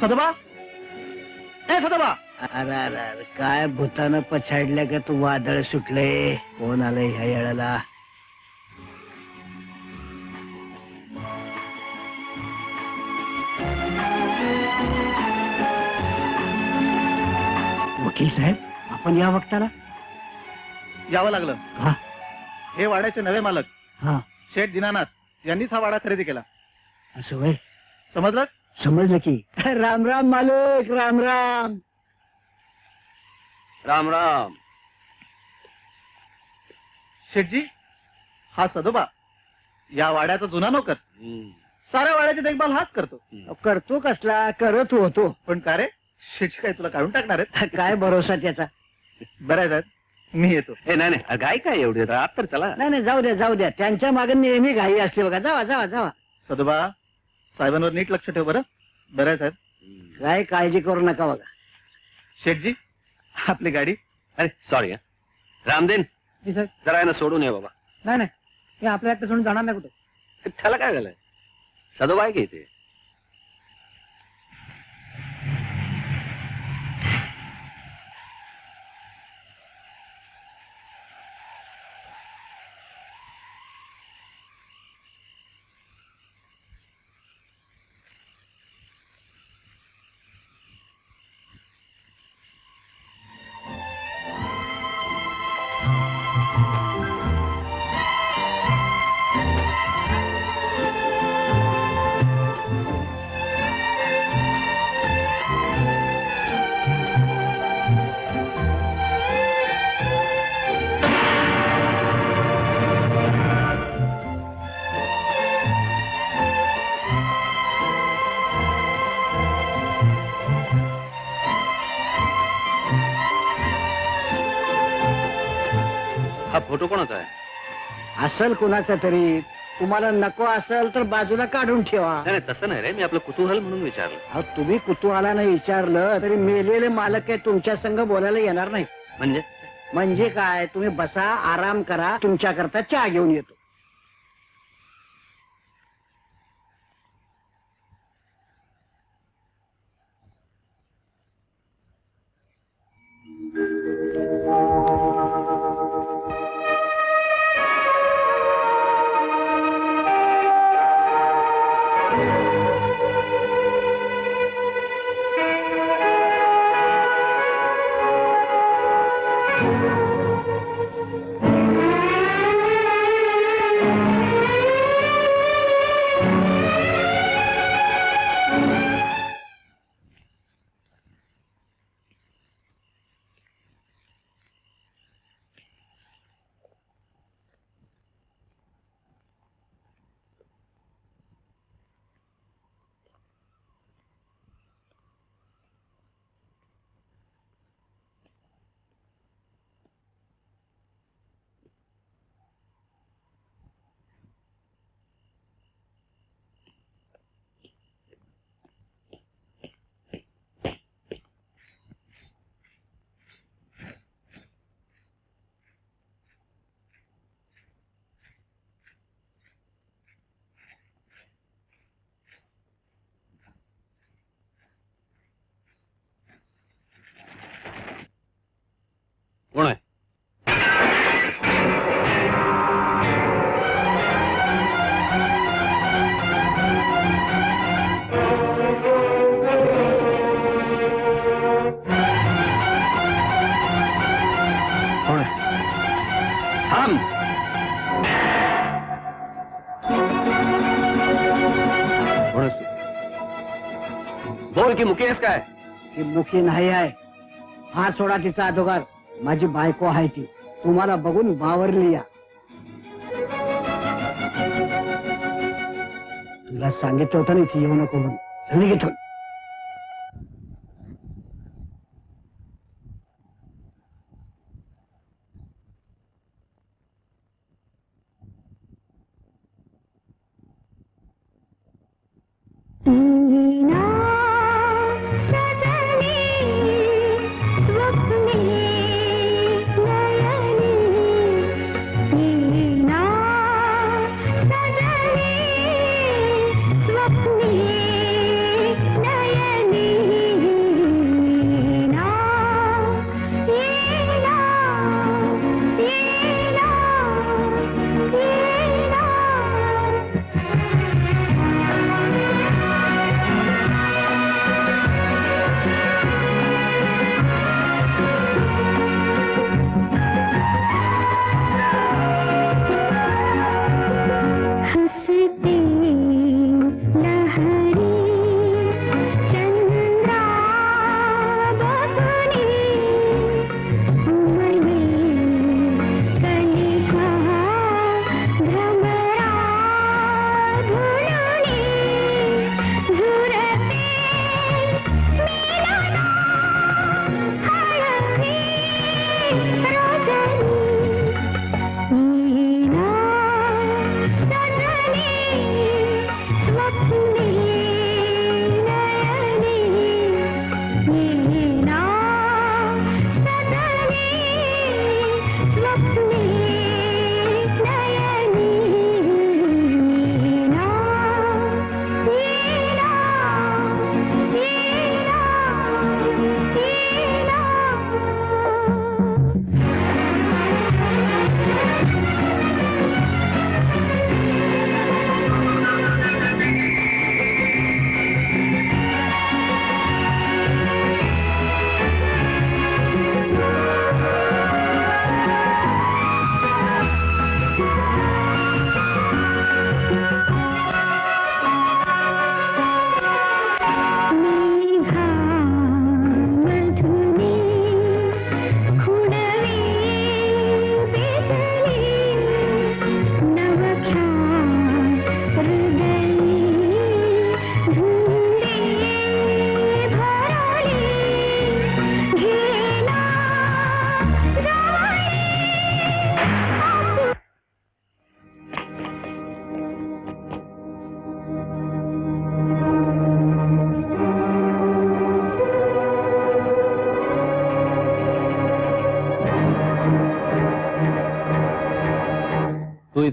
सदोबा, ए सदोबा. अरे अरे अरे, काय भूतानं पछाडल्या का तू वादळ सुटले. कोण आलंय ह्या येळाला. वकील साहेब, आपण या वक्ताला यावं लागलं. हा हे वाड्याचे नवे मालक हा शेठ दीनानाथ यांनीच हा वाडा खरेदी केला. असं वय. समजलं? समजलं की. राम राम मालक, राम राम. राम राम. शेठजी, हा सदोबा या वाड्याचा जुना नोकर. साऱ्या वाड्याची देखभाल हाच करतो. करतो कसला, करत होतो. पण का रे, शेठजी काय तुला काढून टाकणार आहेत? काय भरोसा त्याचा. बरं आहे साहेब, मी येतो. हे नाही नाही, गाय काय एवढी रात तर चला. नाही नाही, जाऊ द्या जाऊ द्या. त्यांच्या मागे नेहमी घाई असते बघा. जावा जावा जावा. सदोबा, साहेबांवर नीट लक्ष ठेव बरं. बरं आहे साहेब. काय काळजी करू नका बघा. शेठजी, आपली गाडी. अरे सॉरी. रामदेन, जरा यांना सोडून ये बाबा. नाही नाही, हे आपल्या एकटं सोडून जाणार नाही कुठे. त्याला काय झालंय? सदोबाय की इथे. हा फोटो कोणाचा आहे? असल कुणाचा तरी. तुम्हाला नको असेल तर बाजूला काढून ठेवा. नाही तसं नाही रे, मी आपलं कुतूहल म्हणून विचारलं. अहो, तुम्ही कुतूहलाने विचारलं तरी मेलेले मालक काय तुमच्या संग बोलायला येणार नाही. म्हणजे काय, तुम्ही बसा, आराम करा, तुमच्याकरता चहा घेऊन येतो. कोण आहे? कोण? थांब. कोण आहेस तू? बोल की मुकी आहेस काय? ती मुखी नाही आहे. हा सोडा तिचा अधोगार. माझी बायको आहे ती. तुम्हाला बघून बावरली या. तुला सांगितलं होतं ना इथे येऊ नको म्हणून. चल घेतो. स्वप्ने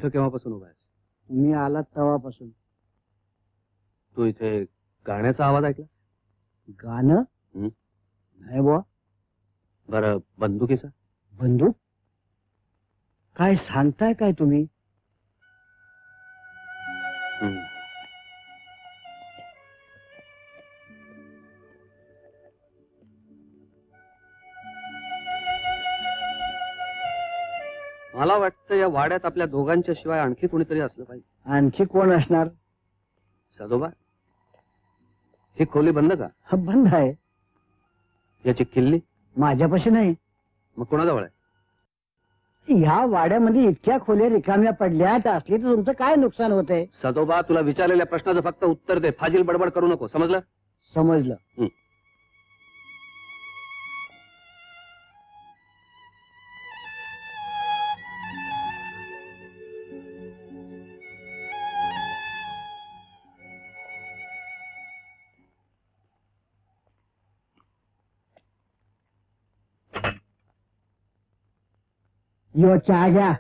इथं केव्हापासून उभा आहेस? तुम्ही आलात तेव्हापासून. तू इथे गाण्याचा आवाज ऐकला? गाणं? हं. नाही बुवा. बरं, बंदुकीचा? बंदूक? काय सांगताय काय तुम्ही? हं. मला वाटतं या वाड्यात आपल्या दोघांच्या शिवाय आणखी कोणीतरी असलं पाहिजे. आणखी कोण असणार? सदोबा, ही खोली बंद का? हा, बंद आहे. याची किल्ली माझ्यापाशी नाही. मग कोणाजवळ आहे? ह्या वाड्यामध्ये इतक्या खोल्या रिकाम्या पडल्या तर असली तर तुमचं काय नुकसान होतंय? सदोबा, तुला विचारलेल्या प्रश्नाचं फक्त उत्तर दे. फाजील बडबड करू नको, समजलं? समजलं. हं. यो चहा घ्या.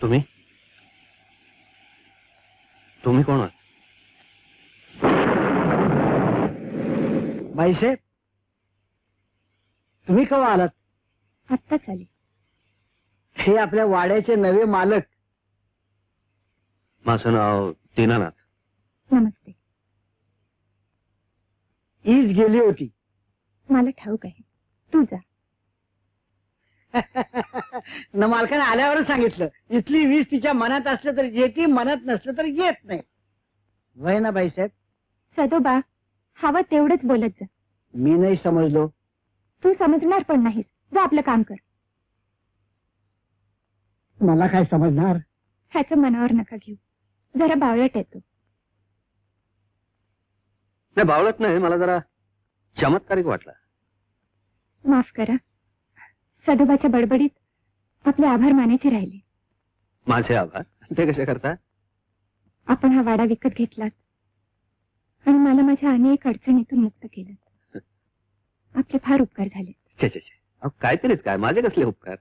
तुम्ही तुम्ही कोण आहात? बाईसाहेब, तुम्ही केव्हा आलात? आत्ताच आले. हे आपल्या वाड्याचे नवे मालक. माझं नाव दीनानाथ. नमस्ते. ईज गेली होती. मला ठाऊक आहे, तू जा. न मालकाने आल्यावरच सांगितलं, इथली वीज तिच्या मनात असलं तर येते, मनात नसलं तर येत नाही. वय ना बाईसाहेब? सदोबा, हवं तेवढंच बोलत जा. मी नाही समजलो. तू समजणार पण नाहीस. जा आपलं काम कर. मला काय समजणार? ह्याचं मनावर नका घेऊ. जरा बावळट येतो. नाही बावळत नाही, मला जरा चमत्कारिक वाटला. माफ करा. सदोबाच्या बडबडीत आपले आभार मानायचे राहिले. माझे आभार. ते कसे करता? आपण हा वाडा विकत घेतलात आणि मला माझ्या अनेक अडचणीतून मुक्त केलं. आपले फार उपकार झाले. छे छे छे, अहो काहीतरीच काय, माझे कसले उपकार.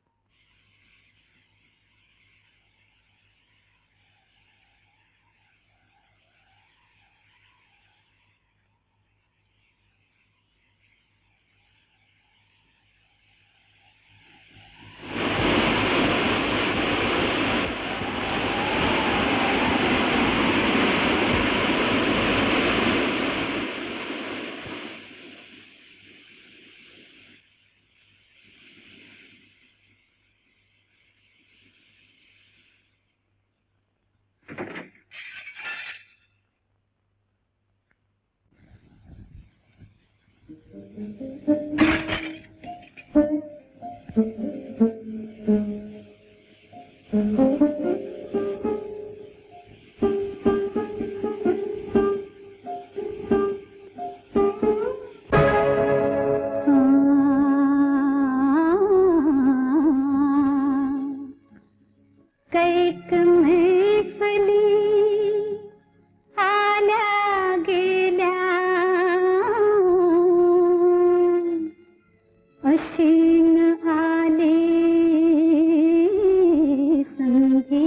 कैक मैफली आल्या गेल्या अशीन आले संगे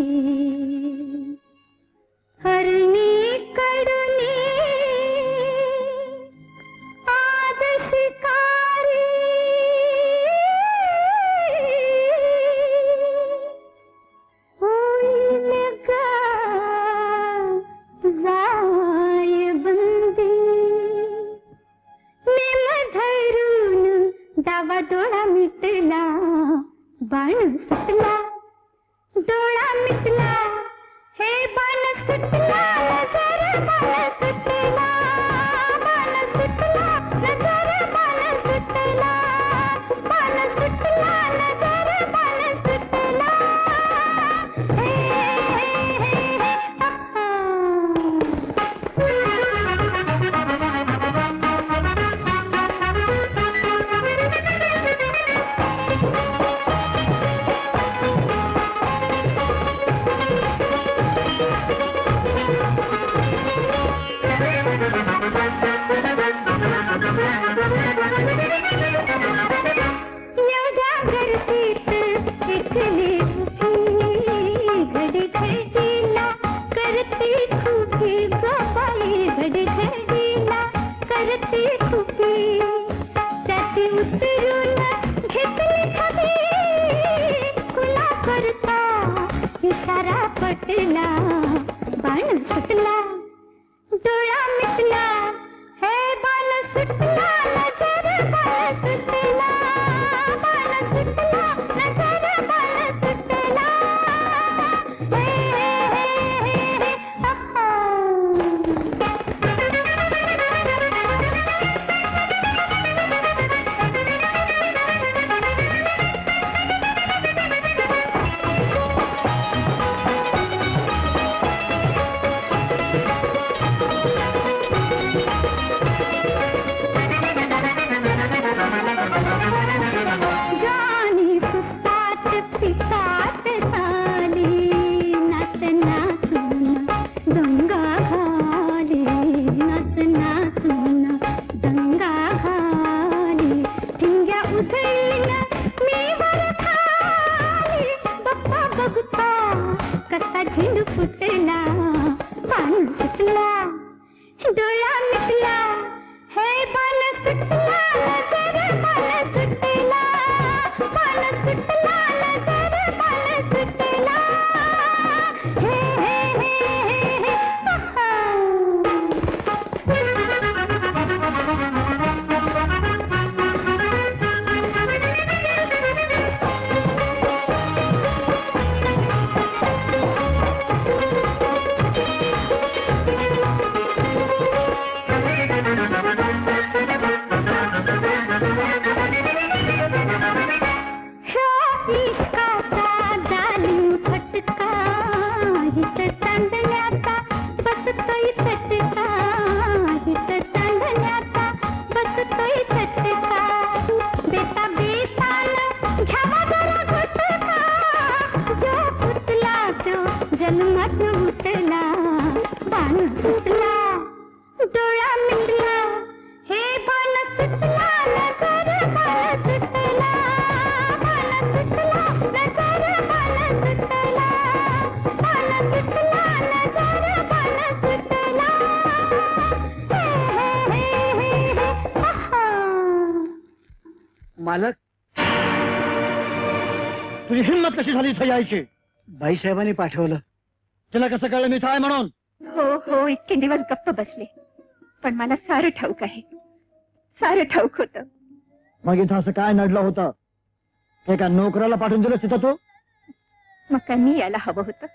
हरणी कडुनी आद शिकारी होईल गा जाय बंदी नेम धरून डावा डोळा मिटला बाण सुटला डोळा मिटला हे बाण सुटला नजर बाण सुटला बाण सुटला नजर बाण सुटला बाण सुटला नजर बाण सुटला हे मालक तुझी हिंमत कशी झाली इथं यायची? बाईसाहेबांनी पाठवलं. तिला कसं कळलं मी इथं आहे म्हणून? हो हो, इतके दिवस गप्प बसले, पण मला सारं ठाऊक आहे, सारं ठाऊक होतं. मग इथं असं काय नडलं होतं? ते का नोकराला पाठवून दिलं तिथं तू? मग काय मी यायला हवं होतं?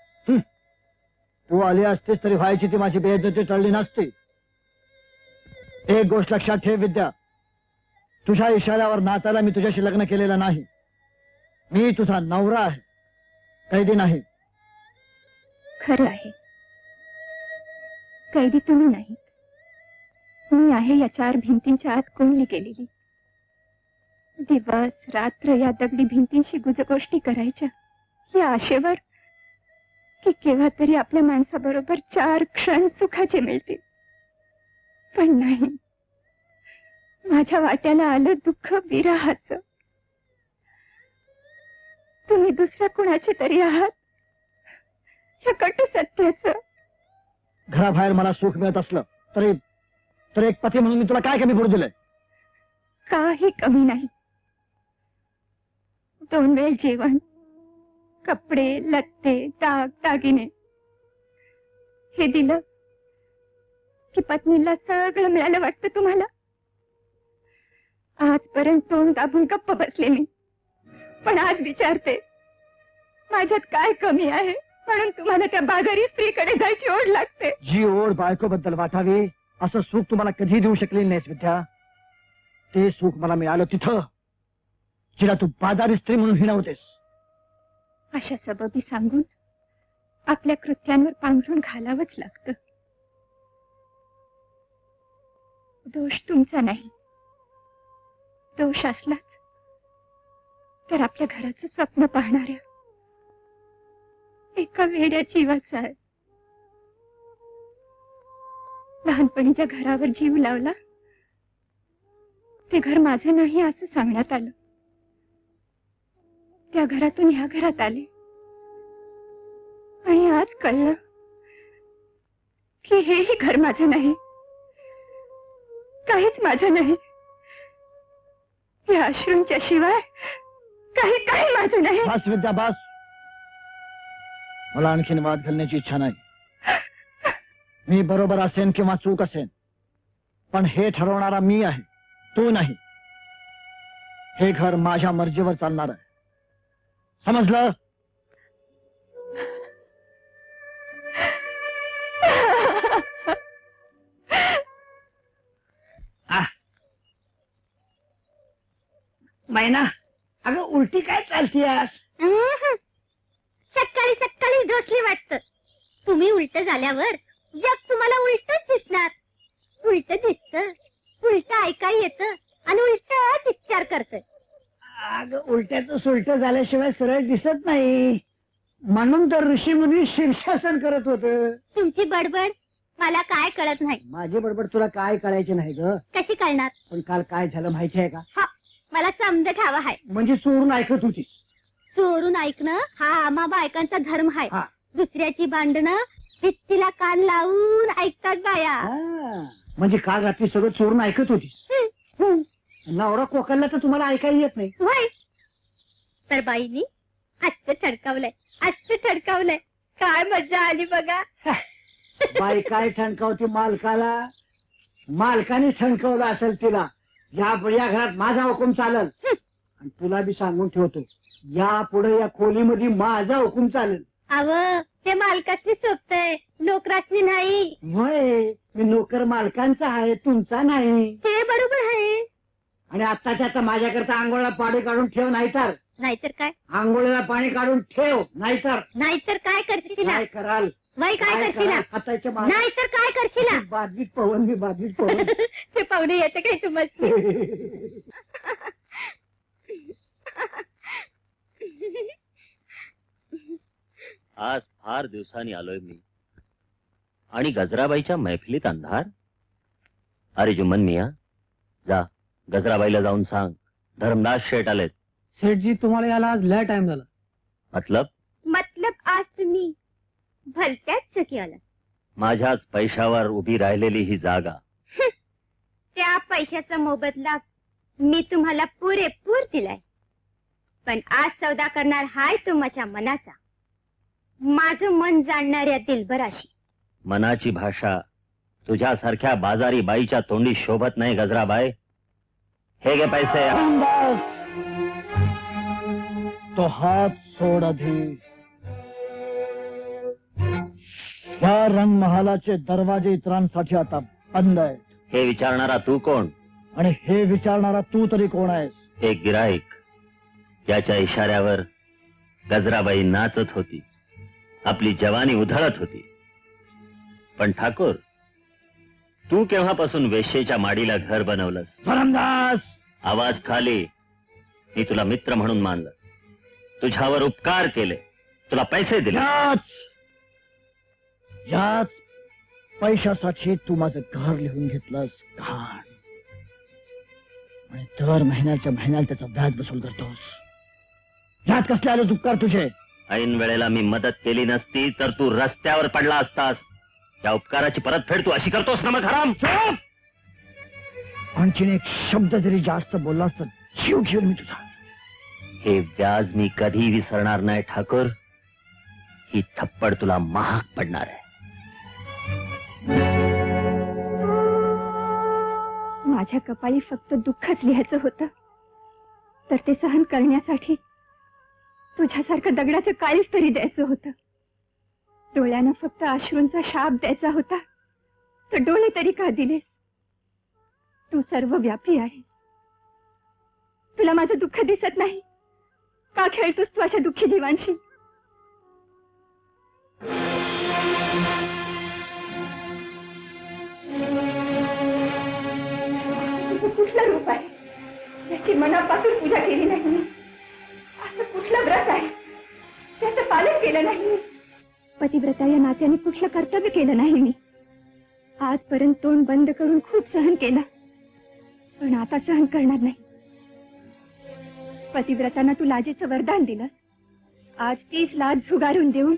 तू आली असतीस तरी व्हायची ती माझी बेइज्जती टळली नसती. एक गोष्ट लक्षात ठेव विद्या, तुझ्या इशाऱ्यावर नाचायला मी तुझ्याशी लग्न केलेलं नाही. मी तुझा नवरा आहे, कैदी नाही. खरं आहे, कैदी तुम्ही नाही, मी आहे या 4 भिंतींच्या आत कोंडली गेलेली. दिवस रात्र या दगडी भिंतींशी गुजगोष्टी करायच्या या आशेवर की केव्हा तरी आपल्या माणसाबरोबर 4 क्षण सुखाचे मिळतील. पण नाही, माझ्या वाट्याला आलं दुःख विरहाचं. तुम्ही दुसऱ्या कुणाचे तरी आहात, हे कटू सत्याचं. घराबाहेर मला सुख मिळत असलं तरी तर एक पती म्हणून मी तुला काय कमी पडू दिलंय? काही कमी नाही. 2 वेळ जेवण, कपडे लत्ते दाग दागिने हे दिलं की पत्नीला सगळं मिळालं वाटतं तुम्हाला? आजपर्यंत तोंड दाबून गप्प बसले मी, पण आज विचारते माझ्यात काय कमी आहे म्हणून तुम्हाला त्या बाजारी स्त्रीकडे जायची ओढ लागते. जी ओढ बायकोबद्दल वाटावी असं सुख तुम्हाला कधी देऊ शकलेली नाहीस विद्या. ते सुख मला मिळालं तिथं जिला तू बाजारी स्त्री म्हणून हिणवतेस. अशा सबबी सांगून आपल्या कृत्यांवर पांघरून घालावंच लागतं. दोष तुमचा नाही, दोष असलाच तर आपल्या घराचं स्वप्न पाहणाऱ्या एका वेड्या जीवाचा आहे. लहानपणी ज्या घरावर जीव लावला ते घर माझं नाही असं सांगण्यात आलं. त्या घरातून ह्या घरात आले आणि आज कळलं की हेही घर माझं नाही, काहीच माझं नाही. या अश्रूंच्या शिवाय काही काही माझं नाही. बस विद्या बस, मला आणखीन वाद घालण्याची इच्छा नाही. मी बरोबर असेन किंवा चूक असेन, पण हे ठरवणारा मी आहे, तू नाही. हे घर माझ्या मर्जीवर चालणार आहे, समजलं? मैना, अगं उलटी काय चालतीयास? सकाळी सकाळी ढोसली वाटतं. तुम्ही उलट झाल्यावर जग तुम्हाला उलटच दिसणार. उलट दिसतं, उलट ऐकाय येतं आणि उलट विचार करतं. अगं उलट्याचं सुलट झाल्याशिवाय सरळ दिसत नाही, म्हणून तर ऋषी मुनी शीर्षासन करत होत. तुमची बडबड मला काय कळत नाही. माझी बडबड तुला काय कळायची नाही ग. कशी कळणार? पण काल काय झालं माहिती आहे का? हा, मला समजत हवा आहे. म्हणजे चोरून ऐकत होती. चोरून ऐकणं हा आम्हा बायकांचा धर्म आहे. हा. दुसऱ्याची भांडणं भित्तीला कान लावून ऐकतात बाया. म्हणजे काल रात्री सगळं चोरून ऐकत होती. नवरा कोकणला तर तुम्हाला ऐकायला येत नाही. होय, तर बाईनी आजचं ठडकावलंय, आजचं ठडकावलंय. काय मजा आली बघा. बाई काय ठणकावती मालकाला? मालकाने ठणकावलं असेल तिला. या घरात माझा हुकूम चालेल. आणि तुला बी सांगून ठेवतो, या पुढे या खोलीमध्ये माझा हुकूम चालेल. अव ते मालकाची सोबतय, नोकराची नाही. होय, मी नोकर मालकांचा आहे, तुमचा नाही. ते बरोबर आहे. आणि आत्ताच्या आता माझ्याकरता आंघोळला पाणी काढून ठेव, नाहीतर नाहीतर काय? आंघोळीला पाणी काढून ठेव, नाहीतर नाहीतर काय करशील? काय कराल? बाई काय करशील? हाताच्या नाहीतर काय करशील? बाजवीत पवन, मी बाजवीत पवन. ते पाहुणे येते काय तुम्हाला? आज फार दिवसांनी आलोय मी, आणि गजराबाईच्या मैफिलीत अंधार. अरे जुम्मन मिया, जा गजराबाईला जाऊन सांग धर्मदास शेठ आलेत. सेठजी, तुम्हाला याला आज लय टाइम झाला. मतलब मतलब आज तुम्ही भलत्याच चकी आला. माझ्याच पैशावर उभी राहिलेली ही जागा. त्या पैशाचा मोबदला मी तुम्हाला पुरेपूर दिलाय, पण आज सौदा करणार हाय तो माझ्या मनाचा, माझं मन जाणणाऱ्या दिलबराशी. मनाची भाषा तुझ्यासारख्या बाजारी बाईच्या तोंडी शोभत नाही गजराबाई. हे घे पैसे. तो हात सोड आधी. या रंगमहालाचे दरवाजे इतरांसाठी आता बंद आहेत. हे विचारणारा तू कोण? आणि हे विचारणारा तू तरी कोण आहेस? एक गिराईक, ज्याच्या इशाऱ्यावर गजराबाई नाचत होती, आपली जवानी उधळत होती. पण ठाकूर, तू केव्हापासून वेश्येच्या माडीला घर बनवलंस? धरमदास, आवाज खाली. मी तुला मित्र म्हणून मानलं, तुझ्यावर उपकार केले, तुला पैसे दिले. याच पैशासाठी तू माझं घर लिहून घेतलंस घाण, आणि दर महिन्याच्या महिन्याला त्याचा व्याज वसूल करतोस. यात कसले आले उपकार तुझे? ऐन वेळेला मी मदत केली नसती तर तू रस्त्यावर पडला असतास. त्या उपकाराची परतफेड तू अशी करतोस ना? मग हराम. आणखीन एक शब्द जरी जास्त बोललास तर जीव घेऊन मी तुझा. हे व्याज मी कधी विसरणार नाही ठाकूर. ही थप्पड तुला महाग पडणार आहे. माझ्या कपाळी फक्त दुःखच लिहायचं होतं, तर ते सहन करण्यासाठी तुझ्यासारखं दगडाचं काळीच तरी द्यायचं होतं. डोळ्यानं फक्त अश्रूंचा शाप द्यायचा होता, तर डोळे तरी का दिलेस? तू सर्व व्यापी आहे. तुला माझं दुःख दिसत नाही का? खेळतोस तू अशा दुःखी जीवांशी? कुठलं रूप आहे ज्याची मनापासून पूजा केली नाही? असं कुठलं व्रत आहे ज्याचं पालन केलं नाही? पतिव्रता या नात्याने कुठलं कर्तव्य केलं नाही मी? आजपर्यंत तोंड बंद करून खूप सहन केलं, पण आता सहन करणार नाही. पतिव्रतांना तू लाजेचं वरदान दिलं. आज तीच लाज झुगारून देऊन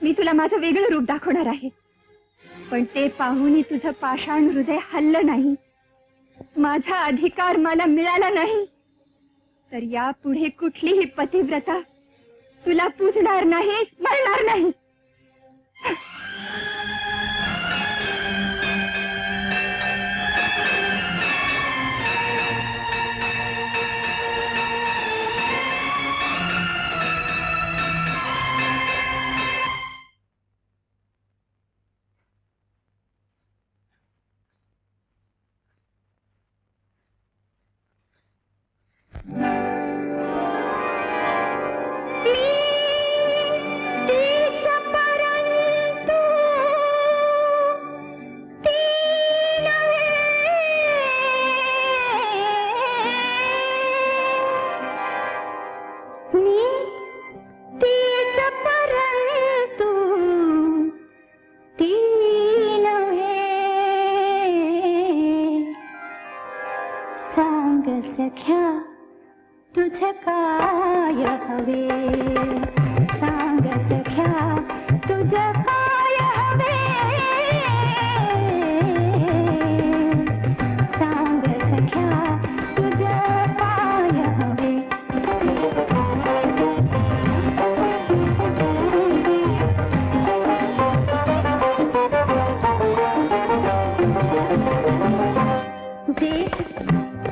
मी तुला माझं वेगळं रूप दाखवणार आहे. पण ते पाहूनही तुझं पाषाण हृदय हललं नाही, माझा अधिकार मला मिळाला नाही, तर यापुढे कुठलीही पतिव्रता तुला पूजणार नाही, स्मरणार नाही.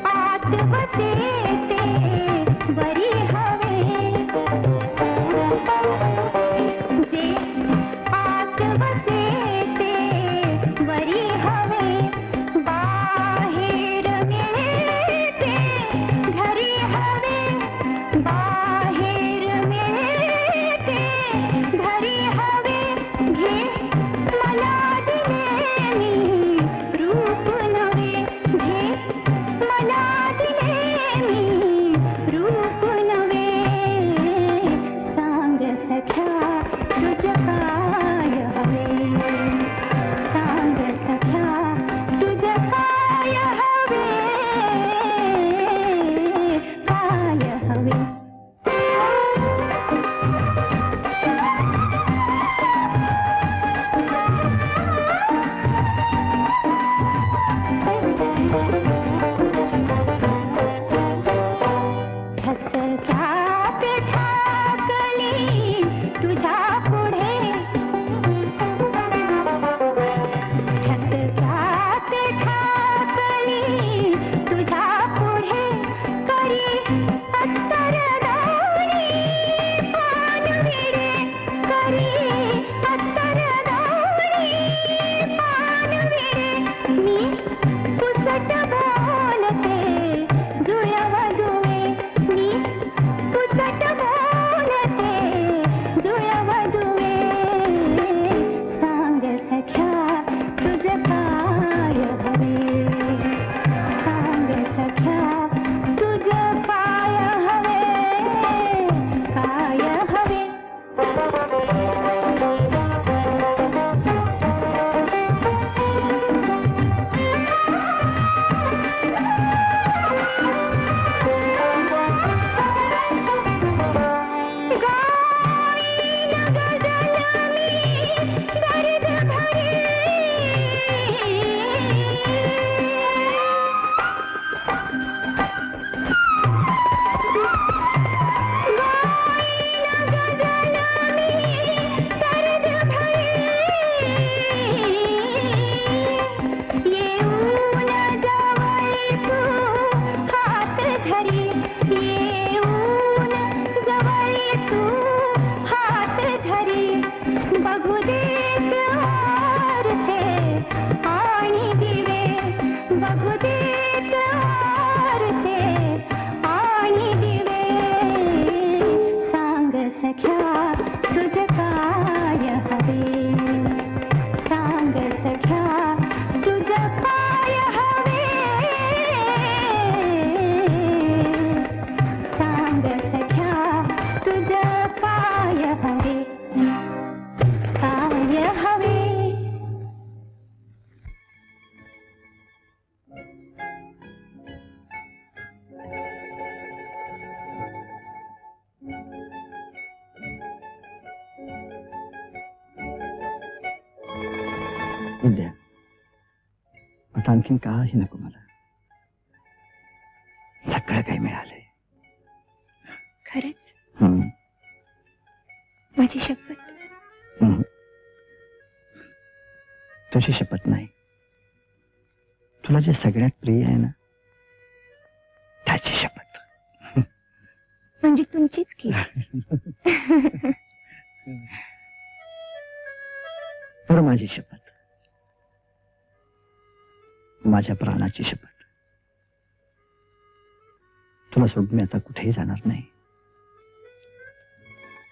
आत बसे ते बरी हवे आता आणखीन काही नको मला. सगळं काही मिळालंय. खरंच हम्म. माझी शपथ. हम्म. तुझी शपथ नाही, तुला जे सगळ्यात प्रिय आहे ना त्याची शपथ. म्हणजे तुमचीच की. बरं, माझी शपथ, माझ्या प्राणाची शपथ. तुला सोडून मी आता कुठेही जाणार नाही,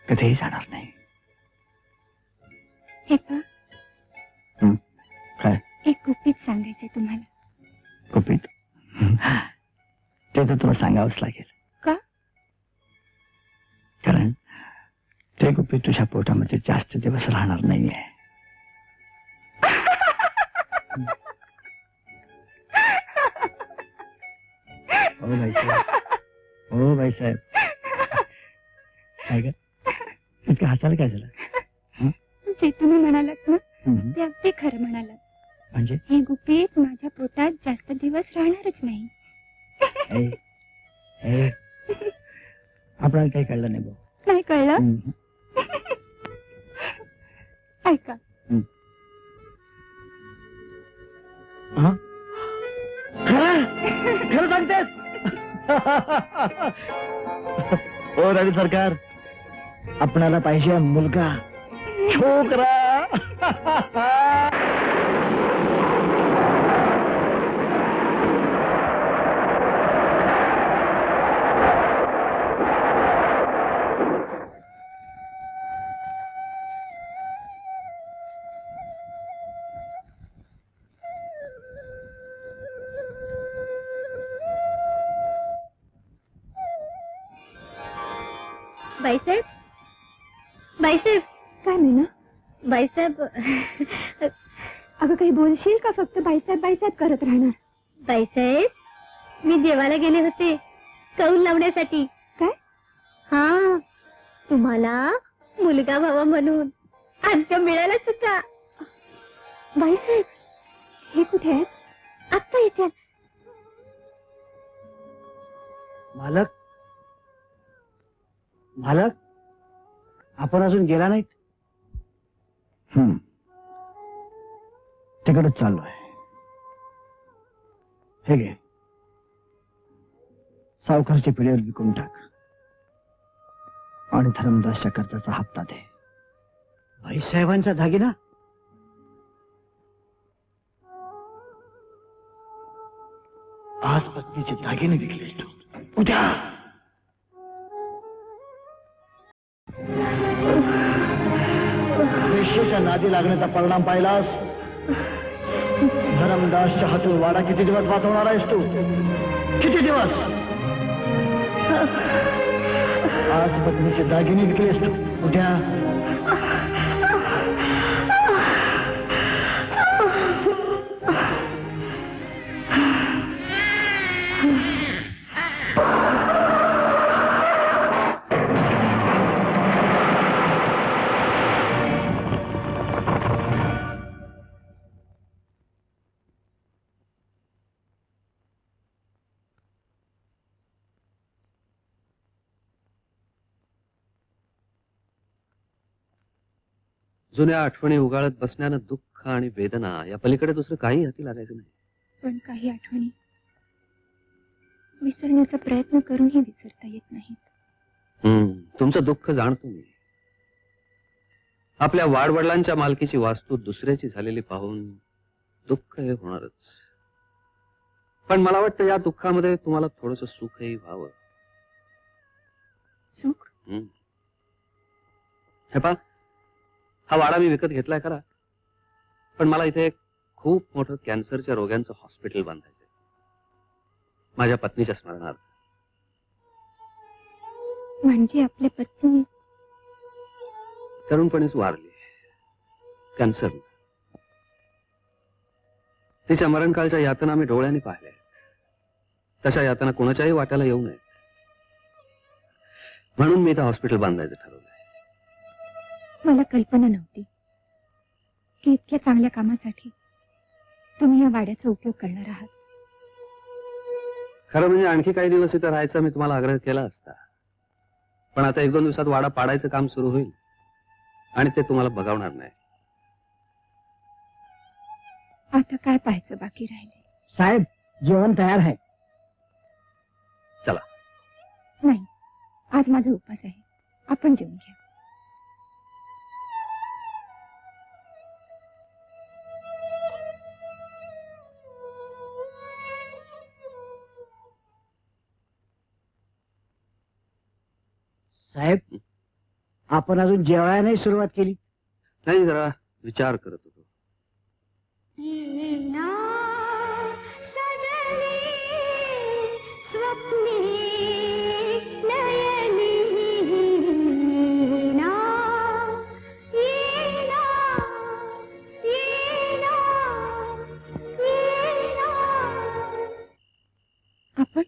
कधीही जाणार नाही. हे पहा, काय एक गुपित सांगायचंय तुम्हाला. गुपित? ते तर तुला सांगावंच लागेल. का? कारण ते गुपित तुझ्या पोटामध्ये जास्त दिवस राहणार नाहीये. हो भाईसाहेब, हो भाईसाहेब. काय ग, इतकं हसायला काय झालं? जे तुम्ही म्हणालात ना हम्म. ते अगदी खरं म्हणालात. म्हणजे हे गुपित माझ्या पोटात जास्त दिवस राहणारच नाही. ए, ए, आपल्याला काही कळलं नाही भाऊ. नाही कळलं? हम्म. ऐका, हा? खरं खरं सांगतेस? हो रवी सरकार, आपणाला पाहिजे मुलगा, छोकरा. बाईसाहेब, बाईसाहेब, काय म्हणा? बाईसाहेब, अगं काही बोलशील का फक्त बाईसाहेब बाईसाहेब करत राहणार? बाईसाहेब, मी देवाला गेले होते कौल लावण्यासाठी. काय? हा, तुम्हाला मुलगा व्हावा म्हणून. अंत मिळाला सुद्धा. बाईसाहेब, हे कुठे आहेत? आत्ता येते. मालक, मालक, आपण अजून गेला नाहीत. तिकडच चालू आहे. हे घे, सावकारची पिढीवर विकून टाक आणि धर्मदासच्या कर्जाचा हप्ता दे. भाईसाहेबांचा दागिना? आज पत्नीचे दागिने विकलेस तू, उद्या वेश्येच्या नादी लागण्याचा परिणाम पाहिलास. धरमदासच्या हातून वाडा किती दिवस वाचवणार आहेस तू? किती दिवस? आज पत्नीचे दागिने विकलेस तू, उद्या जुन्या आठवणी उगाळत बसण्यानं दुःख आणि वेदना या पलीकडे दुसरं काही हाती लागायचं नाही. पण काही आठवणी विसरण्याचा प्रयत्न करूनही विसरता येत नाहीत. तुमचं दुःख जाणतो मी. आपल्या वाडवडिलांच्या मालकीची वास्तू दुसऱ्याची झालेली पाहून दुःख हे होणारच. पण मला वाटतं या दुःखामध्ये तुम्हाला थोडंसं सुखही व्हावं. सुख? हे पहा, हा वाडा मी विकत घेतलाय खरा, पण मला इथे एक खूप मोठं कॅन्सरच्या रोग्यांचं हॉस्पिटल बांधायचंय माझ्या पत्नीच्या स्मरणार्थ. म्हणजे आपल्या पत्नी तरुणपणीच वारली कॅन्सर. तिच्या मरणकाळच्या यातना मी डोळ्यांनी पाहिल्या. तशा यातना कोणाच्याही वाट्याला येऊ नयेत म्हणून मी इथं हॉस्पिटल बांधायचं ठरवलंय. मला कल्पना नव्हती की इतक्या चांगल्या कामासाठी तुम्ही या वाड्याचा उपयोग करणार आहात. खरं म्हणजे आणखी काही दिवस इथं राहायचा मी तुम्हाला आग्रह केला असता, पण आता 1-2 दिवसात वाडा पाडायचं काम सुरू होईल आणि ते तुम्हाला बघावणार नाही. आता काय पाहायचं बाकी राहिले? साहेब, जेवण तयार आहे. चला. नाही, आज माझा उपवास आहे. आपण जेवून घ्या. साहेब, आपण अजून जेवायला नाही सुरुवात केली. नाही, जरा विचार करत होतो. आपण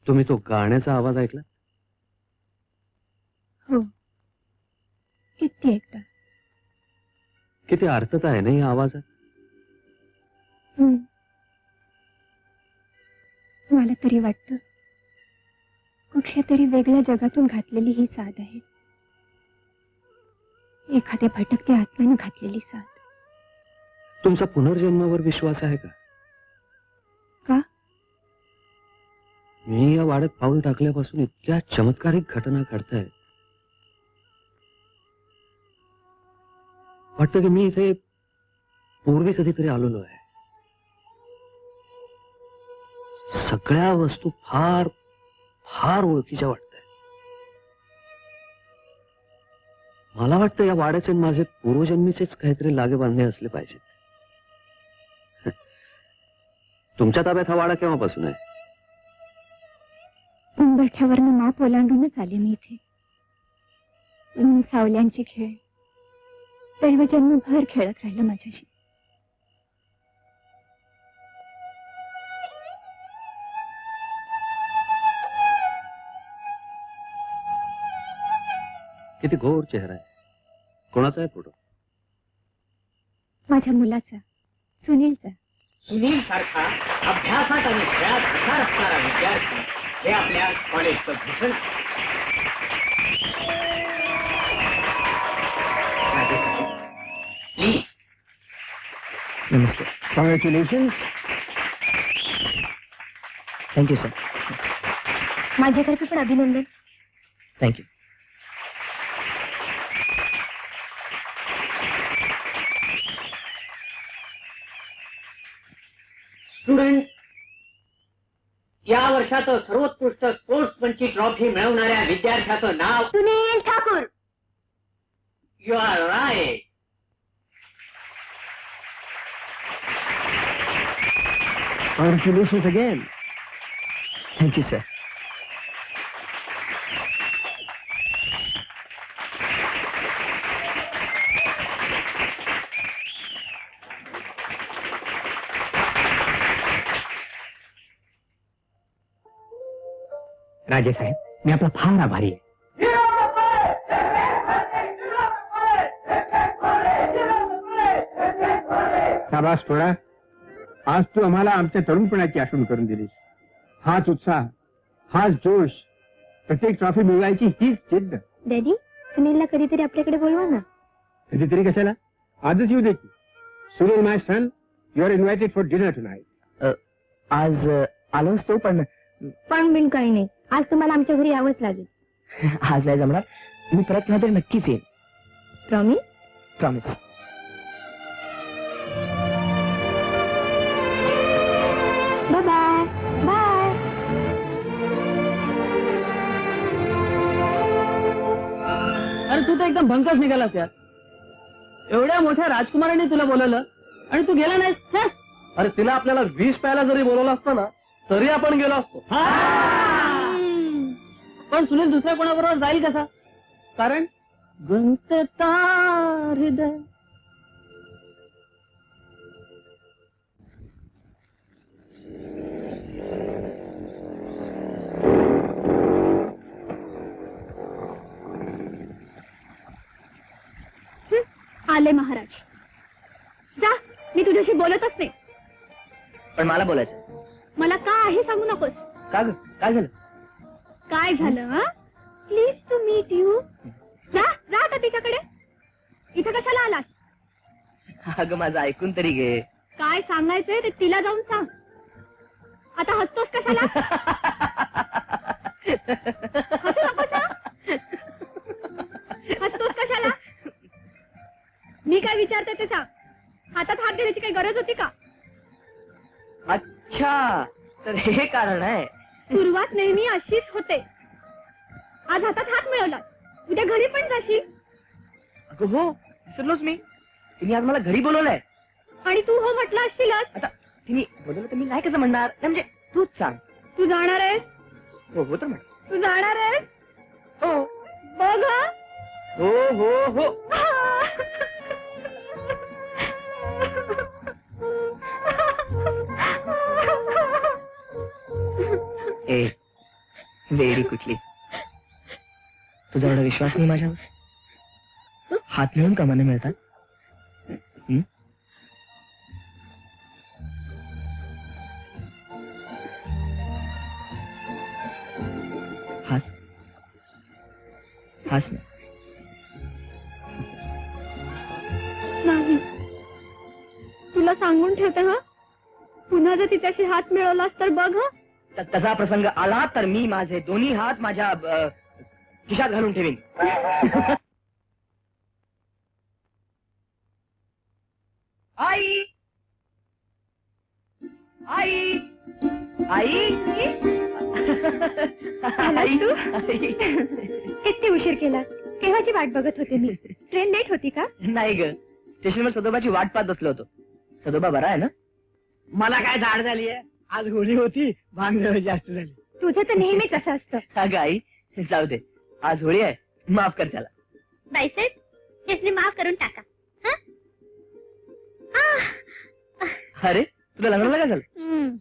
तुम्ही तो गाण्याचा आवाज ऐकला? हो, किती एकदा. किती अर्थता आहे ना या आवाजात. मला तरी वाटतं कुठल्या तरी वेगळ्या जगातून घातलेली ही साथ आहे. एखाद्या भटकत्या आत्म्यानं घातलेली साथ. तुमचा पुनर्जन्मावर विश्वास आहे का? का? मी या वाड्यात पाऊल टाकल्यापासून इतक्या चमत्कारिक घटना घडतायत. वाटतं की मी इथे पूर्वी कधीतरी आलेलो आहे. सगळ्या वस्तू फार फार ओळखीच्या वाटत आहेत. मला वाटतं या वाड्याचे आणि माझे पूर्वजन्मीचेच काहीतरी लागेबांधे असले पाहिजेत. तुमच्या ताब्यात हा वाडा केव्हापासून आहे? उंबरठ्यावरनं माप ओलांडूनच आले मी इथे. सावल्यांचे खेळ दैव जन्मभर खेळत राहिलं माझ्याशी. किती घोर चेहरा आहे. कोणाचा आहे फोटो? माझ्या मुलाचा, सुनीलचा. सुनील सारखा अभ्यासात आणि खेळात हुशार असणारा विद्यार्थी हे आपल्या कॉलेजचं भूषण. नमस्ते. कॉंग्रॅच्युलेशन. Thank you sir. माझ्यातर्फे पण अभिनंदन. थँक्यू. स्टुडंट, या वर्षाचं सर्वोत्कृष्ट स्पोर्ट्समनची ट्रॉफी मिळवणाऱ्या विद्यार्थ्याचं नाव Sunil Thakur. You are right. Congratulations again. Thank you, sir. राजे साहेब, मी आपला फार आभारी आहे. शाबास थोडा. आज तू आम्हाला आमच्या तरुणपणाची आठवण करून दिलीस. हाच उत्साह, हाच जोश, प्रत्येक ट्रॉफी मिळवायची हीच जिद्द. डॅडी, सुनीलला कधीतरी आपल्याकडे बोलवा ना. कधीतरी कशाला, आजच येऊ दे की. Sunil my son, you are invited for dinner tonight. आज आलोच तो, पण पण काही नाही. आज तुम्हाला आमच्या घरी यावंच लागेल. आज नाही जमणार. मी परत केव्हा तरी नक्कीच येईन. प्रॉमिस? प्रॉमिस. Bye bye. अरे तू तर एकदम भंकस निघालास यार. एवढ्या मोठ्या राजकुमाराने तुला बोलवलं आणि तू गेला नाहीस. अरे तिला आपल्याला 20 प्यायला जरी बोलवलं असतं ना तरी आपण गेलो असतो. पण सुनील दुसऱ्या कोणाबरोबर जाईल कसा? कारण गुंतता हृदय. आले महाराज. जा, मी तुझ्याशी बोलतच नाही. पण मला बोलायचं. मला काही सांगू नकोस. का ग? काय झालं? काय झालं? Pleased to meet you. जा जा आता तिच्याकडे. इथं कशाला आलास? अगं माझं ऐकून तरी घे. काय सांगायचंय ते तिला जाऊन सांग. आता हसतोस कशाला? हसू नकोस हं? हसतोस कशाला? मी काय विचारते ते सांग. हातात हात देण्याची काही गरज होती का? अच्छा, तर हे कारण आहे. सुरुवात नेहमी अशीच होते. आज हातात हात मिळवला, उद्या घरी पण जाशील. अगं हो, विसरलोच मी. तिने आज मला घरी बोलवलंय. आणि तू हो म्हटलं असशीलच. आता तिने बोलवलं तर मी नाही कसं म्हणणार? नाही म्हणजे तूच सांग. तू जाणार आहेस? हो हो तर म्हण. तू जाणार आहेस? हो बघ हं. हो हो हो. ए वेडी कुठली. तुझा एवढा विश्वास नाही माझ्यावर? हात मिळून कमाने मिळतात. हास हास ना. नाही, तुला सांगून ठेवते हं. पुन्हा जर तिच्याशी हात मिळवलास तर बघ हं. तसा प्रसंग आला तर मी माझे दोन्ही हात माझ्या खिशात घालून ठेवीन. आई आई आई आलास तू? किती उशीर केला. केव्हाची वाट बघत होते मी. ट्रेन लेट होती का? नाही ग, स्टेशनवर सदोबाची वाट पाहत बसलो होतो. सदोबा बरा आहे ना? मला काय झाड झाली आहे. आज होळी होती, भांग जरा जास्त झाली. तुझं तर नेहमीच असं असतं. अगं आई जाऊ दे, आज होळी आहे, माफ कर त्याला. बाईसाहेब यासने माफ करून टाका हं? अरे तुला लग्नाला काय झालं?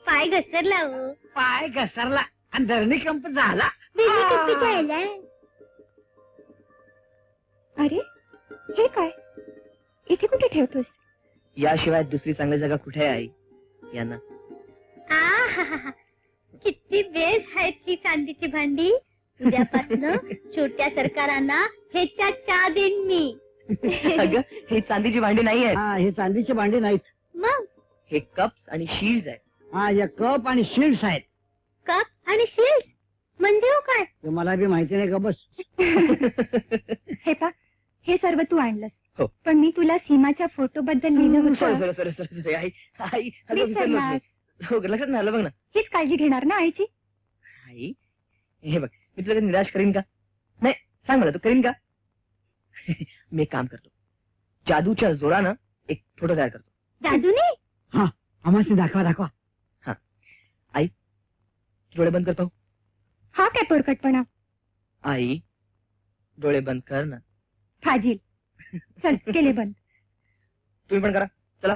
पाय घसरला हो. पाय घसरला आणि धरणी कंप झाला. बेबी किती खेळलाय. अरे हे काय इथे कुठे ठेवतोस? याशिवाय दुसरी चांगली जागा कुठे आहे आई? यांना आहाहाहा. किती बेस आहेत ती चांदीची भांडी. उद्यापासून छोट्या सरकारांना ह्याच्या चहा देईन मी. अगं ही चांदीची भांडी नाही आहेत. हा, हे चांदीची भांडी नाहीत. मग हे कप्स आणि शील्ड आहेत. हा, या कप आणि शिल्ड्स आहेत. कप आणि शील्ड म्हणजे हो काय? ते मला बी माहिती नाही का. बस हे पा, हे सर्व तू आणलंस. हो. पण मी तुला सीमाच्या फोटो बद्दल लिहिलं सॉरी होतं. सॉरी सॉरी सॉरी आई आई अगं, विसरलोच विसरलास. मी. हो लक्षात नाही आलं बघ ना. हीच काळजी घेणार ना आईची? आई हे बघ, मी तुला कधी निराश करीन का? नाही सांग मला, तू करीन का? मी एक काम करतो, जादूच्या जोरानं एक फोटो तयार करतो. जादूने? आम्हाला दाखवा दाखवा. डोळे बंद कर पाहू. हा काय पोरकटपणा. आई डोळे बंद कर ना. फाजील. चल केले बंद. तुम्ही पण करा. चला.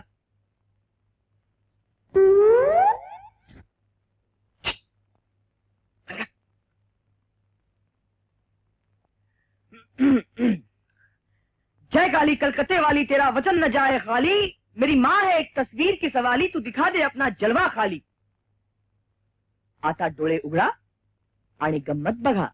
जय काली कलकत्ते वाली, तेरा वचन न जाए खाली. मेरी माँ है एक तस्वीर की सवाली, तू दिखा दे अपना जलवा खाली. आता डोळे उघडा आणि गंमत बघा.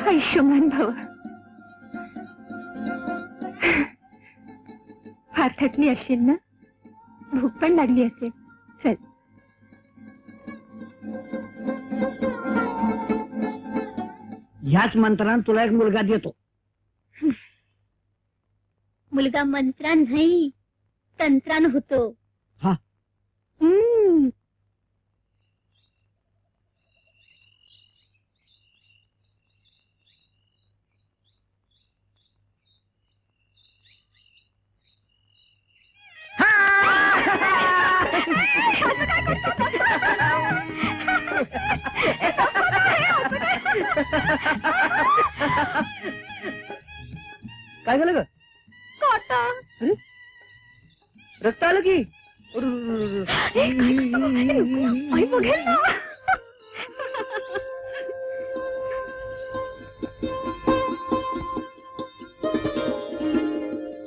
आयुष्यमान भव. फार थकली असशील ना? भूक पण लागली असेल. चल. ह्याच मंत्रानं तुला एक मुलगा देतो. मुलगा मंत्रान नाही तंत्रान होतो. हा. काय झालं ग? काटा. रक्त आलं की आई बघेल ना.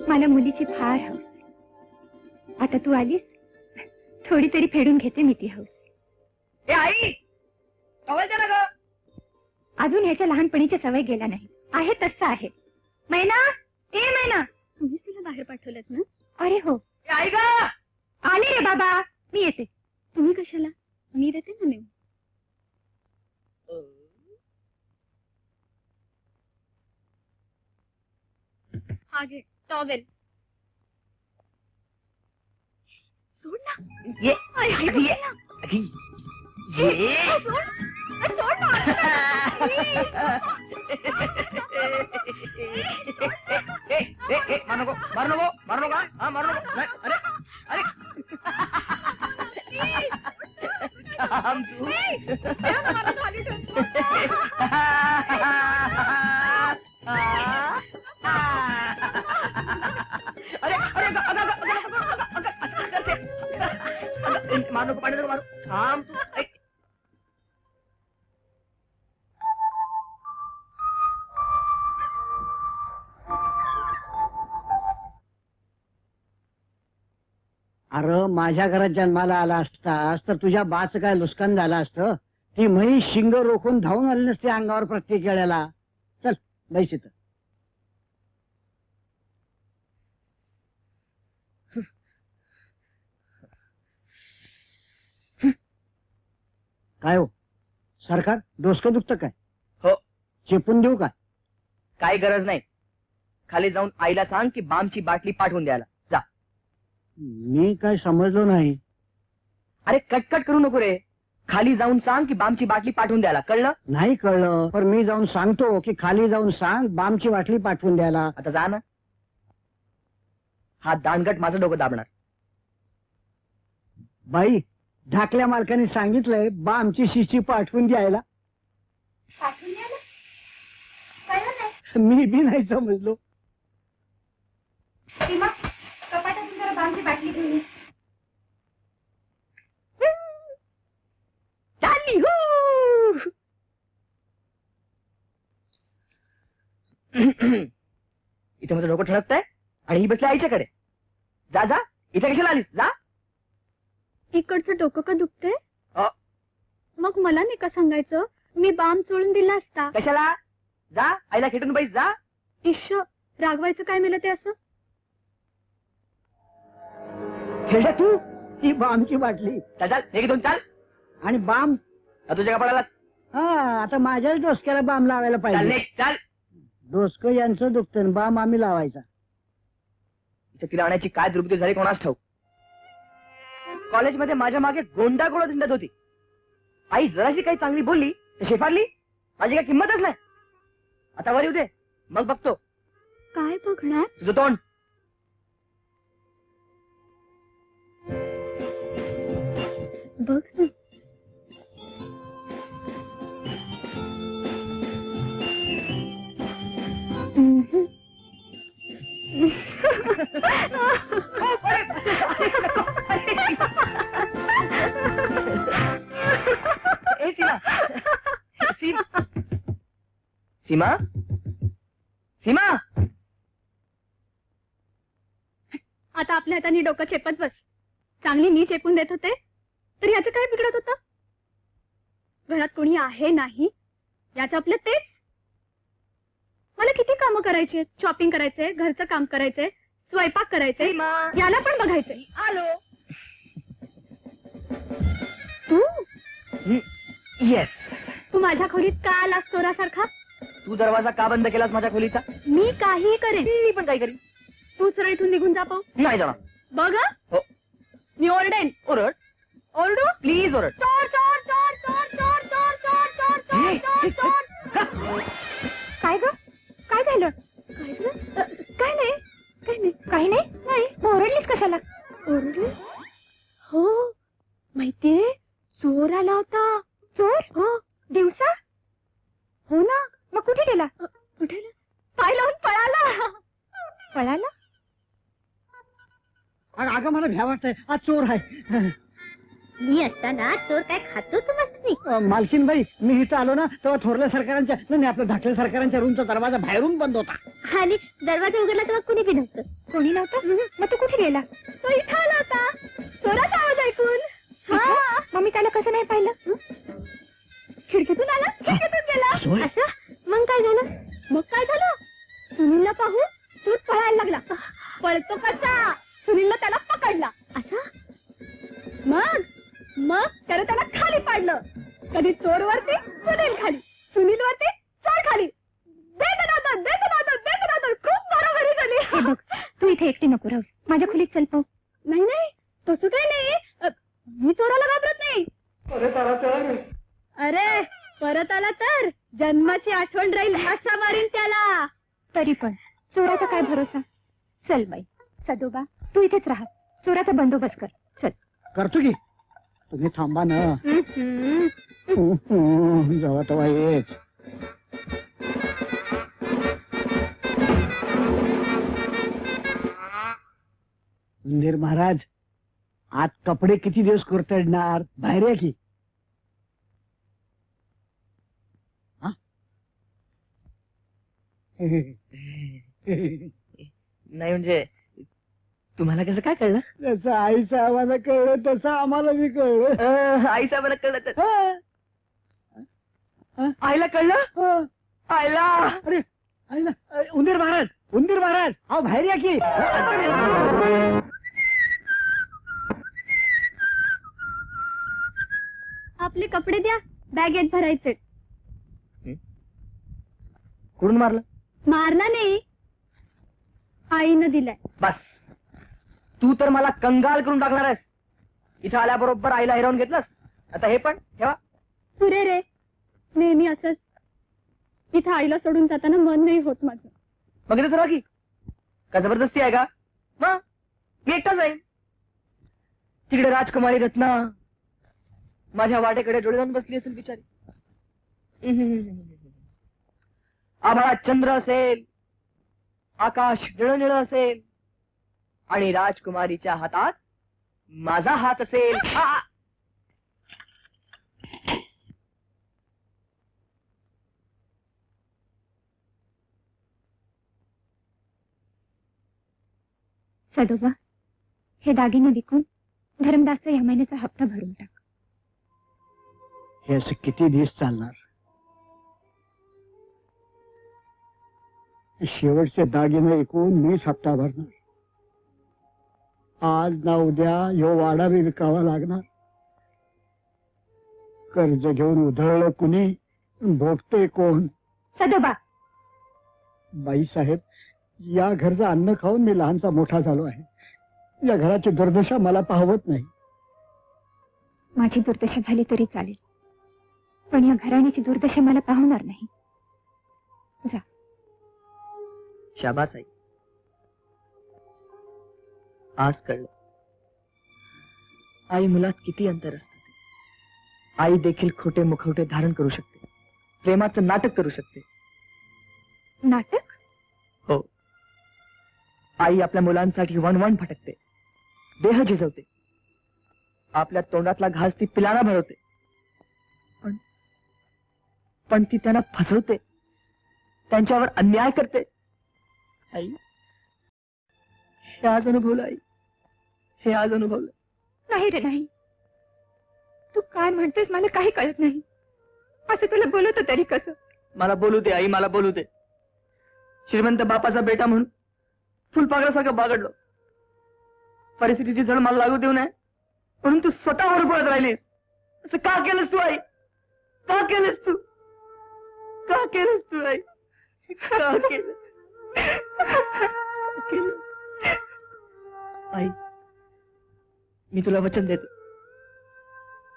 मला मुलीची फार हौस. आता तू आलीस, थोडी तरी फेडून घेते मी ती हौस. ए आई, टॉवेल दे ना ग. अजून ह्याच्या लहानपणीची सवय गेला नाही. आहे तसं आहे. मैना, ए मैना, तुम्ही तुला बाहेर पाठवलं ना? अरे हो. ए आई ग. आले रे बाबा, मी येते. तुम्ही कशाला? मी येते ना नेहमी. हा घे टॉवेल. सोड ना. ये आई, आई, ये ना. ये सोड ना. मारू नको, मारू नको, मारू नका. हा मारू नको. नाही, अरे अरे थांब तू. अरे अरे मारू नको, पाणी नको मारू. थांब तू. अरे माझ्या घरात जन्माला आला असतास तर तुझ्या बाचं काय नुकसान झालं असतं. ती म्हैस शिंग रोखून धावून आली नसते अंगावर प्रत्येक वेळेला. चल बैस इथं. काय हो सरकार, डोसकं दुखतं काय? हो. चेपून देऊ का? काही गरज नाही. खाली जाऊन आईला सांग की बामची बाटली पाठवून द्यायला. जा. मी काय समजलो नाही. अरे कटकट करू नको रे. खाली जाऊन सांग की बामची बाटली पाठवून द्यायला. कळलं? नाही कळलं, पण मी जाऊन सांगतो की खाली जाऊन सांग बामची बाटली पाठवून द्यायला. आता जा ना. हा दांडगट माझं डोकं दाबणार. बाई, ढाकल्या मालकाने सांगितलंय बामची शिशी पाठवून द्यायला. मी बी नाही समजलो. कपाटातून जरा बामची बाटली घेऊन ये. चालली हो. इथे माझं डोकं ठणकतंय आणि ही बसली आईच्याकडे. जा जा. इथे कशाला आलीस? जा. इकडचं डोकं का दुखतंय? अ. मग मला नाही का सांगायचं? मी बाम चोळून दिला असता. कशाला? जा. आईला खेटून बैस. जा. इश्श, रागवायचं काय मिळलं ते असं? खेळ तू ती बामची बाटली चाल चाल. हे दोन चाल. आणि बाम. तुझ्या कपाळाला. हा, आता माझ्याच डोसक्याला बाम लावायला चाल पाहिजे. नाही. चाल. डोसकं यांचं दुखतं, बाम आम्ही लावायचा. इथे तिला आणायची काय दुर्बुद्धी झाली कोणास ठाऊक. कॉलेजमध्ये माझ्या मागे गोंडा गोळा दिंडत होती. आई जराशी काही चांगली बोलली तर शेफारली. माझी काही किंमतच नाही. आता वर येऊ दे, मग बघतो. काय बघणार? तुझं तोंड. बघ ना. ए सीमा. सीमा. सीमा. आता आपल्या हाताने डोकं चेपत बस. चांगली मी चेपून देत होते तर याचं काय बिघडत होतं? घरात कोणी आहे नाही याचं आपलं तेच. मला किती कामं करायची, शॉपिंग करायचंय, घरचं काम करायचंय, स्वयंपाक करायचंय, याला पण बघायचंय. आलो. तू येस. तू माझ्या खोलीत का आलास चोरासारखा? तू दरवाजा का बंद केलास माझ्या खोलीचा? मी काही करेन. मी पण काही करीन. तू सरळ इथून निघून जा पाहू. नाही जाणार. बघ हं. हो. मी ओरडेन. ओरड. ओरडू? प्लीज ओरड. चोर चोर चोर चोर चोर चोर चोर चोर चोर चोर. काय ग? काय झालं? काय झालं? काय नाही, काय नाही, काही नाही. नाही, ओरडलीस कशाला? ओरडली? हो, माहितीये, चोर आला होता. चोर? हो. दिवसा? हो ना. मग कुठे गेला? कुठे? पाय लावून पळाला. पळाला? अगं मला भ्या वाटतंय, आज चोर आहे. मी असताना चोर काय खातो तुम्हाला? मालकीनबाई, मी इथं आलो ना तेव्हा थोरल्या सरकारांच्या नाही आपल्या धाकल्या सरकारांच्या रूमचा दरवाजा बाहेरून बंद होता. आणि दरवाजा उघडला तेव्हा कुणी बी नव्हतं. कोणी नव्हतं? मग तू कुठे गेला? तो इथं आला होता चोराचा आवाज ऐकून. हा, मग मी त्याला कसं नाही पाहिलं? खिडकीतून आला, खिडकीतून गेला. असं? मग काय झालं? मग काय झालं? सुनीलला पाहून तूच पळायला लागला. पळतो कसा? सुनीलला त्याला पकडला. असं? मग त्याने त्याला खाली पाडलं. कधी चोर वरती, सुनील खाली, सुनील वरती, चोर खाली. खूप बरोबरी झाली. हे बघ, तू इथे एकटी नको राहूस, माझ्या खोलीत चल पाहू. नाही तसं काही नाही. मी चोराला घाबरत नाही. अरे परत आला तर जन्माची आठवण राहील असा मारीन त्याला. तरी पण चोराचा काय भरोसा. चल बाई. सदोबा, तू इथेच राहा, चोराचा बंदोबस्त कर. चल. करतो की, तुम्ही थांबा ना. जेव्हा तेव्हा येच. उंदीर महाराज, आज कपडे किती दिवस कुरतडणार? बाहेर या की. नाही म्हणजे तुम्हाला कसं काय कळलं? जसं आईचं आम्हाला कळलं तसं आम्हाला बी कळलं. आई साहेबांना कळलं तर आईला कळलं? आईला अरे आईला, उंदीर महाराज, अहो बाहेर या की. आपले कपडे द्या, बॅगेत भरायचे. कुठून मारलं? मारला नाही, आईनं दिलाय. बस, तू तर मला कंगाल करून टाकणार आहेस. इथं आल्याबरोबर आईला हिरावून घेतलंस, आता हे पण ठेवा. पुरे रे, नेहमी असंच. इथं आईला सोडून जाताना मन नाही होत माझं. मग इथं सर्व की का जबरदस्ती आहे का? मग मी एकटा जाईन. तिकडे राजकुमारी रत्ना माझ्या वाटेकडे डोळे लावून बसली असेल बिचारी. आभाळात चंद्र असेल, आकाश निळं असेल आणि राजकुमारीच्या हातात माझा हात असेल. सदोबा, हे दागिने विकून धर्मदासचा या महिन्याचा हप्ता भरून टाक. हे असं किती दिवस चालणार? शेवटचे दागिने ऐकून मीच हप्ता भरणार. आज ना उद्या ह्यो वाडा बी विकावा लागणार. कर्ज घेऊन उधळलं कुणी, भोगते कोण? सदोबा, बाईसाहेब, या घरचं अन्न खाऊन मी लहानचा मोठा झालो आहे. या घराची दुर्दशा मला पाहवत नाही. माझी दुर्दशा झाली तरी चालेल, पण या घराण्याची दुर्दशा मला पाहणार नाही. जा. शाबास आई, आज कळलं आई मुलात किती अंतर असतं. आई देखील खोटे मुखवटे धारण करू शकते, प्रेमाचं नाटक करू शकते. नाटक? हो, आई आपल्या मुलांसाठी वणवण भटकते, देह झिजवते, आपल्या तोंडातला घास ती पिलाना भरवते, पण ती त्यांना फसवते, त्यांच्यावर अन्याय करते. आई, हे आज अनुभवलं. आई, हे आज अनुभवलं. नाही रे नाही, तू काय म्हणतेस मला काही कळत नाही. असं तुला बोलवत तरी कसं? मला बोलू दे आई, मला बोलू दे. श्रीमंत बापाचा बेटा म्हणून फुलपाखरासारखं बागडलो. परिस्थितीची झळ मला लागू देऊ नये म्हणून तू स्वतःवर पळत राहिलीस. असं का केलंस तू आई? का केलंस तू? का केलंस तू आई? का केलं? आई, मी तुला वचन देतो,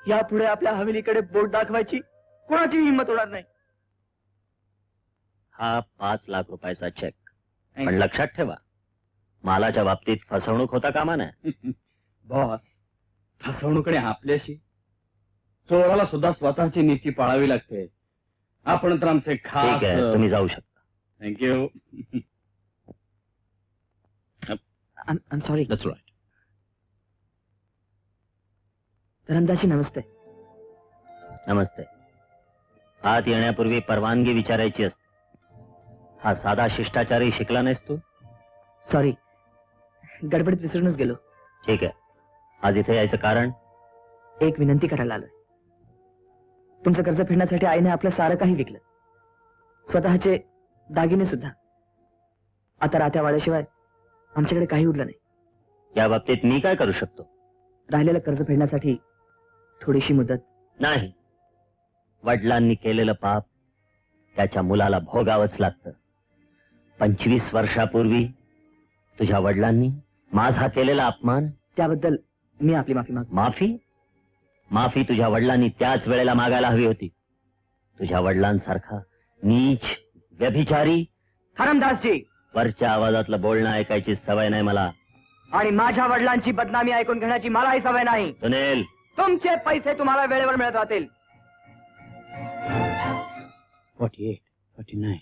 यापुढे आपल्या हवेलीकडे बोट दाखवायची कोणाची हिंमत होणार नाही. हा 5 लाख रुपयाचा चेक, पण लक्षात ठेवा, मालाच्या बाबतीत फसवणूक होता कामा नये. बॉस, फसवणूक आणि आपल्याशी चोराला सुद्धा स्वतःची नीती पाळावी लागते. आपण तर आमचे ठीक आहे, खास. तुम्ही जाऊ शकता. Thank you. I'm sorry. That's right. धरमदासजी नमस्ते. नमस्ते. आत येण्यापूर्वी परवानगी विचारायची असते. हा साधा शिष्टाचारही शिकला नाहीस तू? सॉरी, गडबडीत विसरूनच गेलो. ठीक आहे. आज इथे यायचं कारण? एक विनंती करायला आलोय. तुमचं कर्ज फेडण्यासाठी आईने आपलं सारं काही विकलं, स्वतःचे दागिने सुद्धा. आता राहत्या वाड्याशिवाय आमच्याकडे काही उरलं नाही. या बाबतीत मी काय करू शकतो? राहिलेलं कर्ज फेडण्यासाठी थोडीशी मुदत. नाही. वडिलांनी केलेलं पाप त्याच्या मुलाला भोगावंच लागतं. 25 वर्षापूर्वी तुझ्या वडिलांनी माझा केलेला अपमान, त्याबद्दल मी आपली माफी मागतो. माफी? माफी तुझ्या वडिलांनी त्याच वेळेला मागायला हवी होती. तुझ्या वडिलांसारखा नीच, व्यभिचारी. धरमदासजी, वरच्या आवाजातलं बोलणं ऐकायची सवय नाही मला. आणि माझ्या वडिलांची बदनामी ऐकून घेण्याची मलाही सवय नाही. सुनील, तुमचे पैसे तुम्हाला वेळेवर मिळत राहतील. 48, 49.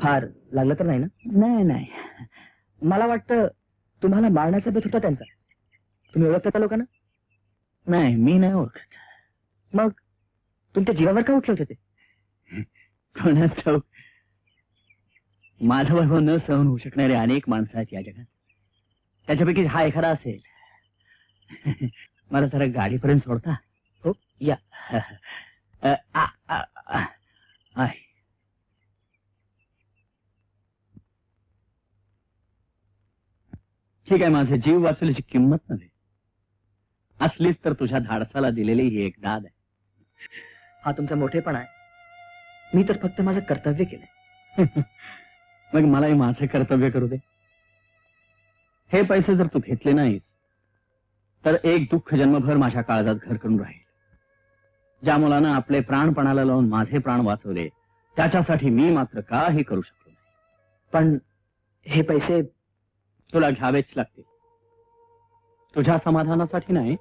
फार लागलं तर नाही ना? नाही नाही, मला वाटतं तुम्हाला मारण्याचा बेत होता त्यांचा. तुम्ही ओळखता त्या लोकांना? नाही मी नाही ओळखत. मग तुमच्या जीवावर का उठले होते ते? कोणाच ठाऊक. माझं वैभव न सहन होऊ शकणारे अनेक माणसं आहेत या जगात. त्याच्यापैकी हा एखादा असेल. मला जरा गाडीपर्यंत सोडता? हो, या. आय. ठीक आहे, माझे जीव वाचवल्याची किंमत नव्हे, असलीच तर तुझ्या धाडसाला दिलेली ही एक दाद आहे. हा तुमचा मोठेपणा आहे. मी तर फक्त माझं कर्तव्य केलंय. मग मलाही माझे कर्तव्य करू दे. हे पैसे जर तू घेतले नाहीस तर एक दुःख जन्मभर माझ्या काळजात घर करून राहील. ज्या मुलानं आपले प्राणपणाला लावून माझे प्राण वाचवले त्याच्यासाठी मी मात्र काही करू शकलो नाही. पण हे पैसे तुला घ्यावेच लागतील. तुझ्या समाधानासाठी नाही,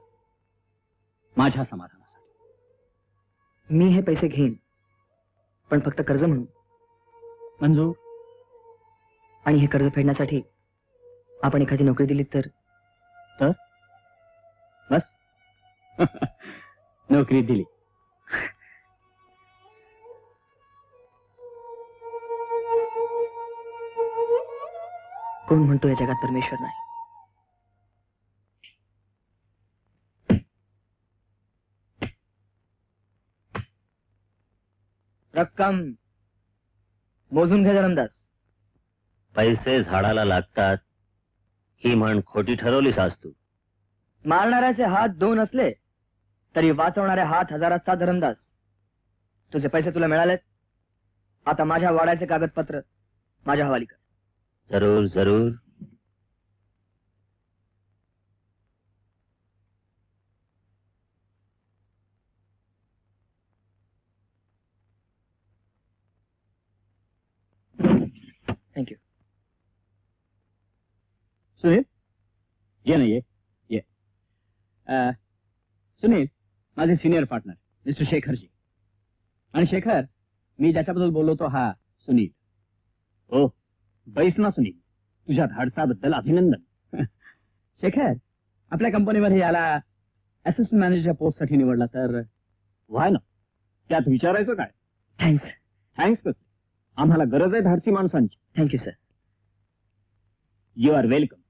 माझ्या समाधानासाठी. मी हे पैसे घेईन, पण फक्त कर्ज म्हणून. मंजूर? आणि हे कर्ज फेडण्यासाठी आपण एखादी नोकरी दिली तर? बस. नोकरी दिली. कोण म्हणतो या जगात परमेश्वर नाही? रक्कम मोजून घे धरमदास. पैसे झाडाला लागतात ही म्हण खोटी ठरवलीस आज तू. मारणाऱ्याचे हात 2 असले तरी वाचवणारे हात 1000 असतात धरमदास. तुझे पैसे तुला मिळालेत. आता माझ्या वाड्याचे कागदपत्र माझ्या हवाली कर. जरूर जरूर. थँक्यू. सुनील, ये ना, ये. सुनील माझे सिनियर पार्टनर मिस्टर शेखरजी. आणि शेखर, मी ज्याच्याबद्दल बोलवतो हा सुनील. हो, बैस ना सुनील. तुझ्या धाडसाबद्दल अभिनंदन. शेखर, आपल्या कंपनीमध्ये याला असिस्टंट मॅनेजर पोस्टसाठी निवडला तर व्हाय ना. त्यात विचारायचं काय? थँक्स. थँक्स कसं? आम्हाला गरज आहे धाडसी माणसांची. Thank you sir. You are welcome.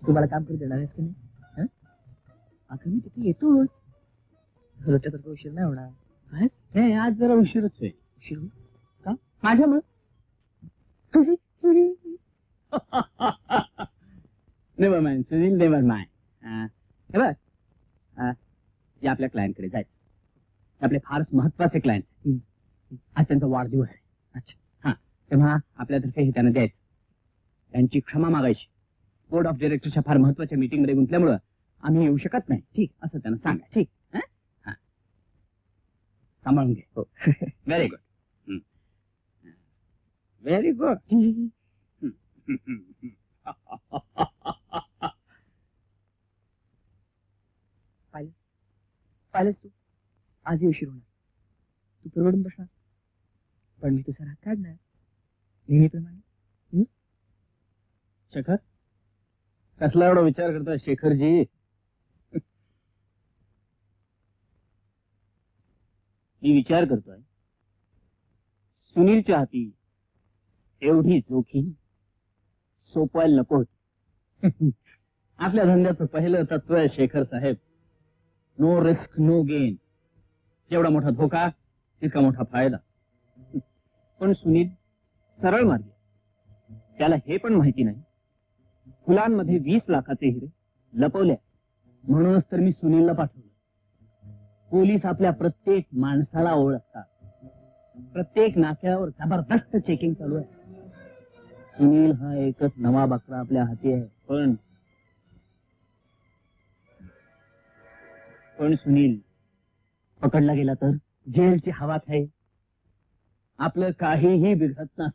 तुम्हाला काम करू देणार आहेस की नाही? आता मी तिथे येतो. रोजच्यासारखं उशीर नाही होणार. नाही, आज जरा उशीरच आहे. उशीर होईल? का? माझ्या मग never mind Sunil, never mind. हे बघ, या आपल्या क्लायंटकडे जायचं. आपले फारच महत्वाचे क्लायंट. आज त्यांचा वाढदिवस आहे. अच्छा. हा, तेव्हा आपल्यातर्फे हे त्यांना द्यायचं. त्यांची क्षमा मागायची. बोर्ड ऑफ डिरेक्टरच्या फार महत्वाच्या मीटिंग मध्ये गुंतल्यामुळं आम्ही येऊ शकत नाही. ठीक, असं त्यांना सांगा. ठीक. सांभाळून घे. हो. Very good. Very good. आजही उशीर होणार. तू परवडून बसणार, पण मी तुझा राग काढणार नेहमीप्रमाणे. शेखर, कसला एवढा विचार करतोय शेखरजी? मी विचार करतोय, सुनीलच्या हाती एवढी जोखीम सोपवायला नको होती. आपल्या धंद्याचं पहिलं तत्व आहे शेखर साहेब, नो रिस्क नो गेन. जेवढा मोठा धोका तितका मोठा फायदा. पण सुनील सरळ मार्गी, त्याला हे पण माहिती नाही फुलांमध्ये 20 लाखाचे हिरे लपवले. म्हणूनच तर मी सुनीलला पाठवलं. पोलीस आपल्या प्रत्येक माणसाला ओळखतात. प्रत्येक नाक्यावर जबरदस्त चेकिंग चालू आहे. सुनील हा एकच नवा बकरा आपल्या हाती आहे. पण सुनील पकडला गेला तर जेलची हवा आहे. आपलं काहीही बिघडत नाही.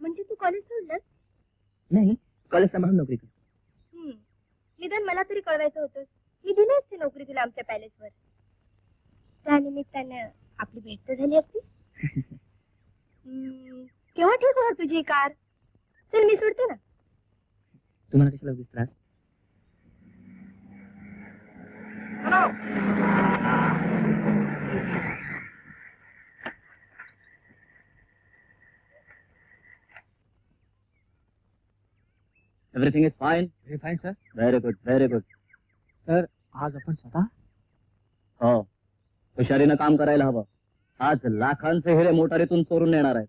म्हणजे तू कॉलेज सोडलं? नाही, कॉलेज सांभाळून नोकरी कर. निदान मला तरी कळवायचं होतं. मी दिली असते नोकरी तुला आमच्या पॅलेसवर. त्यानिमित्तानं आपली भेट तर झाली असती. केव्हा ठीक होणार तुझी कार? चल मी सोडते ना. तुम्हाला कशाला उगीच त्रास? Everything is fine. Very fine sir. Very good, very good. Sir, आज आपण स्वतः हो, हुशारीनं काम करायला हवं. आज लाखांचे हिरे मोटारीतून चोरून नेणार आहेत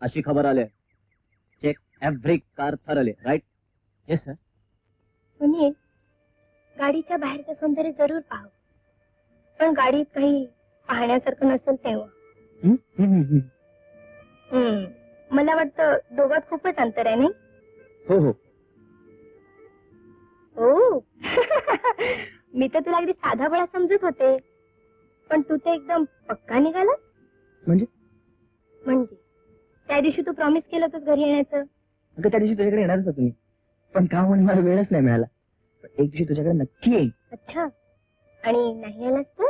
अशी खबर आली आहे. Check every car thoroughly, right? Yes sir. Sunil, गाडीच्या बाहेरचं सौंदर्य जरूर पाहावं, पण गाडीत काही पाहण्यासारखं नसेल तेव्हा. मला वाटतं दोघात खूपच अंतर आहे, नाही? हो हो. हो. मी तर तुला अगदी साधा बळा समजत होते, पण तू तर एकदम पक्का निघाला. म्हणजे त्या दिवशी तू प्रॉमिस केलं होतंस घरी येण्याचं. अगं, त्या दिवशी तुझ्याकडे येणारच होतो मी, पण कामामुळे मला वेळच नाही मिळाला. पण एक दिवशी तुझ्याकडे नक्की येईल. अच्छा, आणि नाही आलास तर?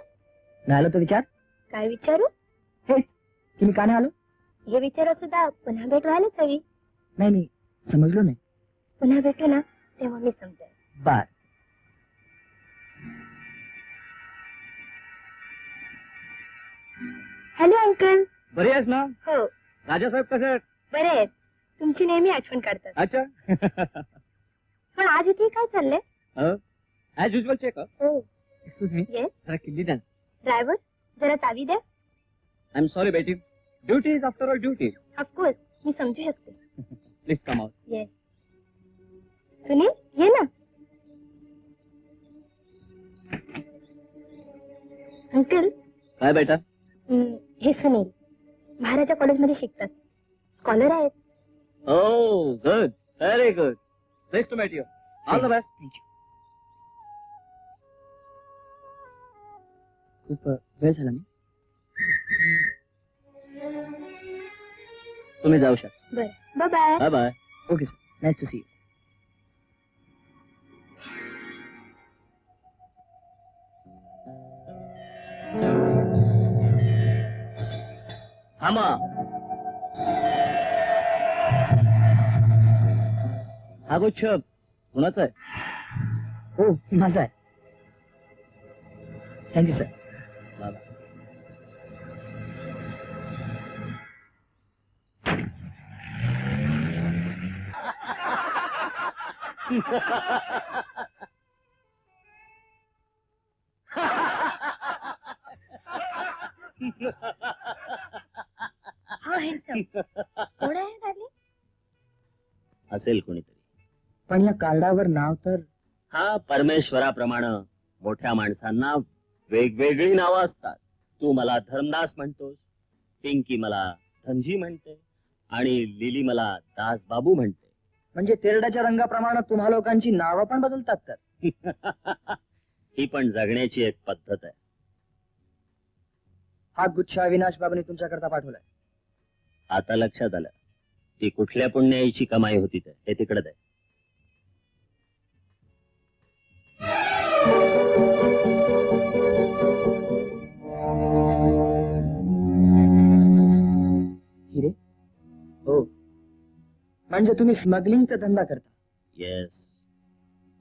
नाही आलो तर विचार. काय विचारू? हेच की मी का नाही आलो. हे विचारा सुद्धा पुन्हा भेट व्हायलाच हवी. नाही, मी समजलो नाही. पुन्हा भेटू ना तेव्हा मी समजेल. बार. Hello uncle. बरी आहेस ना? हो, राजासाहेब कसे आहेत? बरे आहेत. तुमची नेहमी आठवण काढतात. अच्छा. पण आज इथे काय चाललंय? As usual check. हो. Excuse me, yes. जरा किल्ली द्या. ड्रायव्हर, जरा चावी द्या. आय एम सॉरी बेटी, duty is after all duty. Of course, मी समजू शकते. Please come out. Yes. Sunil, ये ना. अंकल, काय बेटा? हे सुनील महाराजा कॉलेजमध्ये शिकतात. स्कॉलर आहेत. Oh, good. Very good. Nice to meet you. All the best. Thank you. खूप वेळ झाला मी. तुम्ही जाऊ शकता. बरं, bye bye. Bye bye. Okay sir, nice to see you. थांबा. हा गुच्छ कुणाचा आहे? हो, माझा आहे. Thank you sir. बाबा. हा हँडसम. कोण आहे दादी? असेल कोणीतरी. पण या कार्डावर नाव तर हा परमेश्वराप्रमाणे मोठ्या माणसांना वेगवेगळी नावं असतात. तू मला धर्मदास म्हणतोस, पिंकी मला धनजी म्हणते आणि लिली मला दासबाबू म्हणते. म्हणजे तेरड्याच्या रंगाप्रमाणे तुम्हा लोकांची नावं पण बदलतात तर. ही पण जगण्याची एक पद्धत आहे. हा गुच्छ अविनाश बाबांनी तुमच्याकरता पाठवलाय. आता लक्षात आलं. ती कुठल्या पुण्याईची कमाई होती ते तिकडे आहे. हो, म्हणजे तुम्ही स्मगलिंगचा धंदा करता. येस,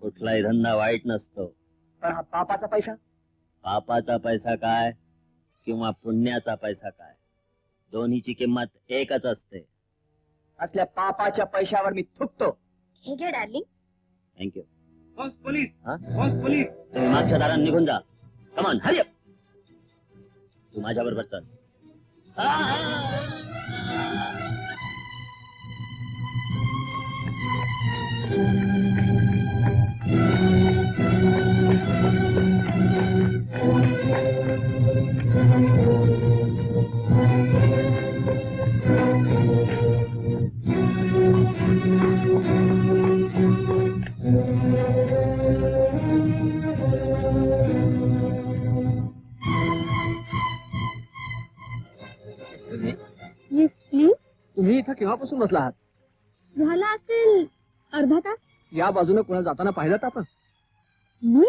कुठलाही धंदा वाईट नसतो. पण हा पापाचा पैसा? पापाचा पैसा काय किंवा पुण्याचा पैसा काय, दोन्हीची किंमत एकच असते. असल्या पापाच्या पैशावर मी थुकतो. हे घे डार्लिंग. थँक्यू. पोलीस हा? पोलीस. तुम्ही मागच्या दारात निघून जा. कमान, हरी अप. तू माझ्या बरोबर चल. Yes please. तुम्ही इथं केव्हापासून बसला आहात? झाला असेल अर्धा तास. या बाजूने कोणा जाताना पाहिलं आपण? मी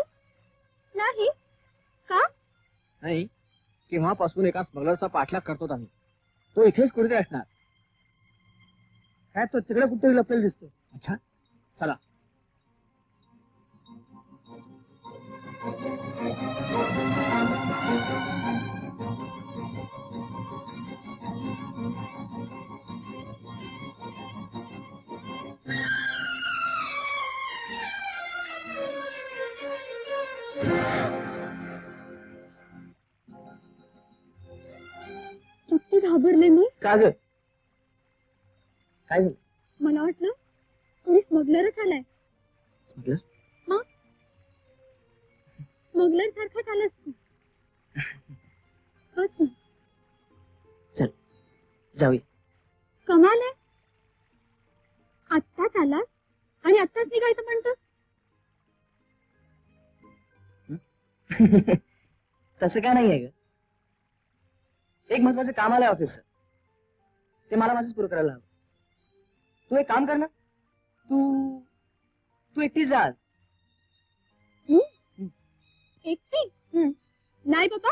नाही. का? नाही, केव्हापासून एका स्मगलरचा पाठलाग करतो आम्ही. तो इथेच कुठे असणार. काय तो तिकडे कुठेतरी लपलेला दिसतो. अच्छा, चला. किती घाबरले मी. का ग? काय झालं? मला वाटलं कोणी स्मगलरच आलाय. स्मगलर? मग स्मगलर सारखाच आलास तू. बस ना. चल जाऊया. कमाल आहे. आत्ताच आलास आणि आत्ताच निघायचं म्हणतोस. तसं काय नाही आहे ग. एक महत्वाचं काम आलंय ऑफिसचं. ते मला माझंच पुरं करायला हवं. तू एक काम कर ना. तू एकटी जा. एकटी? नाही बाबा,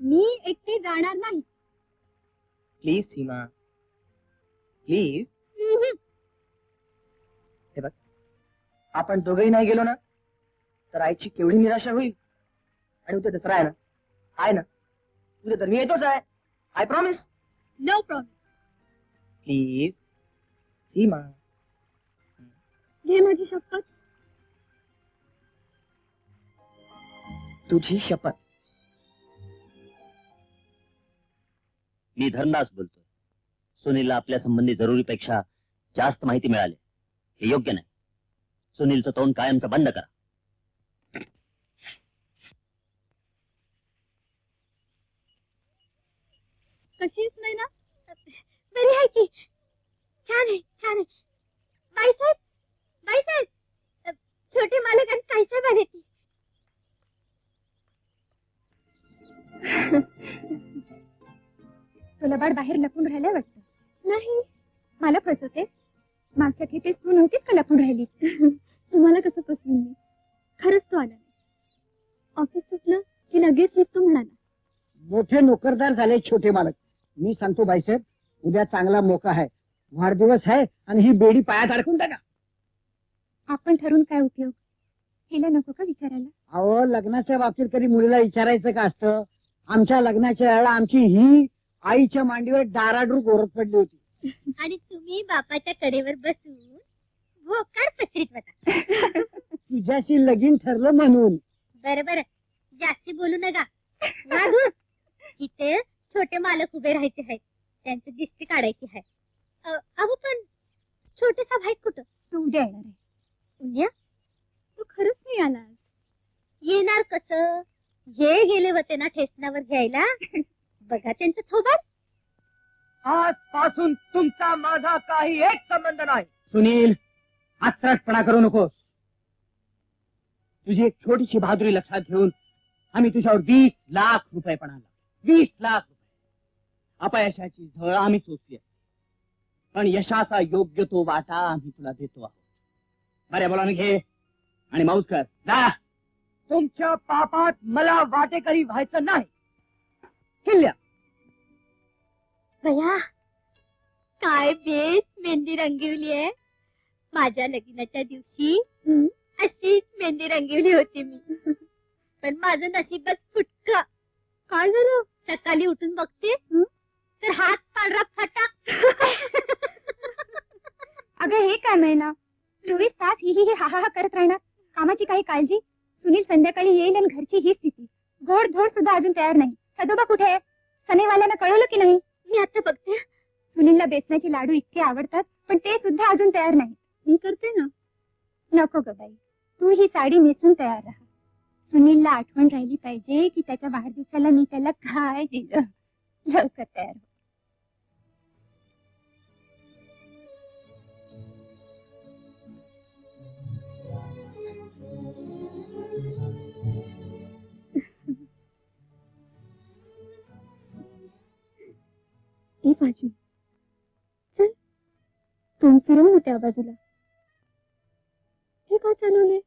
मी एकटी जाणार नाही. Please Seema, please. हे बघ, आपण दोघंही नाही गेलो ना तर आईची केवढी निराशा होईल. आणि उद्या दसरा आहे ना. आहे ना. उद्या तर मी येतोच आहे. I promise. No problem. Please Seema. घे माझी शपथ. तुझी शपथ. मी धर्मदास बोलतोय. सुनीलला आपल्या संबंधी जरुरीपेक्षा जास्त माहिती मिळाली, हे योग्य नाही. सुनीलचं तोंड कायमचं बंद करा. कशीच नाही ना. बरी आहे की. छान आहे, छान आहे. बाईसाहेब, बाईसाहेब, छोटे मालक आणि ताईसाहेब आले ती. तुला बाळ बाहेर लपून राहिल्या वाटतं. नाही, मला फसवते. मागच्या खेपेस तू नव्हतीच का लपून राहिली. तुम्हाला कसं फसवून मी. खरंच तो आला नाही. ऑफिस सुटलं की लगेच निघतो म्हणाला. मोठे नोकरदार झाले छोटे मालक. मी सांगतो बाईसाहेब, उद्या चांगला मोका आहे. वाढदिवस आहे आणि ही बेडी पायात अडकून टाका. आपण ठरून काय उपयोग. हिला नको का विचारायला. अहो, लग्नाच्या बाबतीत कधी मुलीला विचारायचं का असतं. आमच्या लग्नाच्या वेळेला आमची ही आईच्या मांडीवर डाराडूर गोरत पडली होती. आणि तुम्ही बापाच्या कडेवर बसून भोकाड पत्रित होता. तुझ्याशी लगीन ठरलं म्हणून. बरं बरं, जास्ती बोलू नका. वागू. इथे छोटे मालक उभे राहायचे आहेत. त्यांची दिष्टी काढायची आहे. अहो पण छोटेसा भाई कुठं. तू उद्या येणार आहे. उद्या? तू खरंच नाही आला. येणार कसं. हे गेले होते ना ठेसनावर घ्यायला. बघा त्यांचं थोबाड. आजपासून तुमचा माझा काही एक संबंध नाही. सुनील, आत्राटपणा करू नकोस. तुझी एक छोटीशी बहादुरी लक्षात घेऊन आम्ही तुझ्यावर 20 लाख रुपये पणाला. 20 लाख रुपये. अपयशाची झळ आम्ही सोसली, पण यशाचा योग्य तो वाटा आम्ही तुला देतो आहोत. बऱ्या बोलाने घे आणि मौज कर. जा. तुमच्या पापात मला वाटेकरी व्हायचं नाही. किल्ल्या. भया, काय बेस मेहंदी रंगवली आहे. माझ्या लग्नाच्या दिवशी अशीच मेहंदी रंगवली होती मी. पण माझं नशीबच फुटका. काय झालं? सकाळी उठून बघते तर हात पांढरा फटाक. अगं हे काय महिना 24 तास ही हा हा करत राहणार. कामाची काही काळजी. सुनील संध्याकाळी येईल आणि घरची ही स्थिती. गोड धोड सुद्धा अजून तयार नाही. सदोबा कुठे आहे? सनेवाल्यांना कळवलं की नाही? मी आता बघते. सुनीलला बेसनाचे लाडू इतके आवडतात पण ते सुद्धा अजून तयार नाही. मी करते ना. नको ग बाई, तू ही साडी नेसून तयार राहा. सुनीलला आठवण राहिली पाहिजे की त्याच्या वाढदिवसाला मी त्याला काय दिलं. लवकर तयार हो. ए बाजू चल, तोंड फिरव ना त्या बाजूला. हे काय चालवलंय?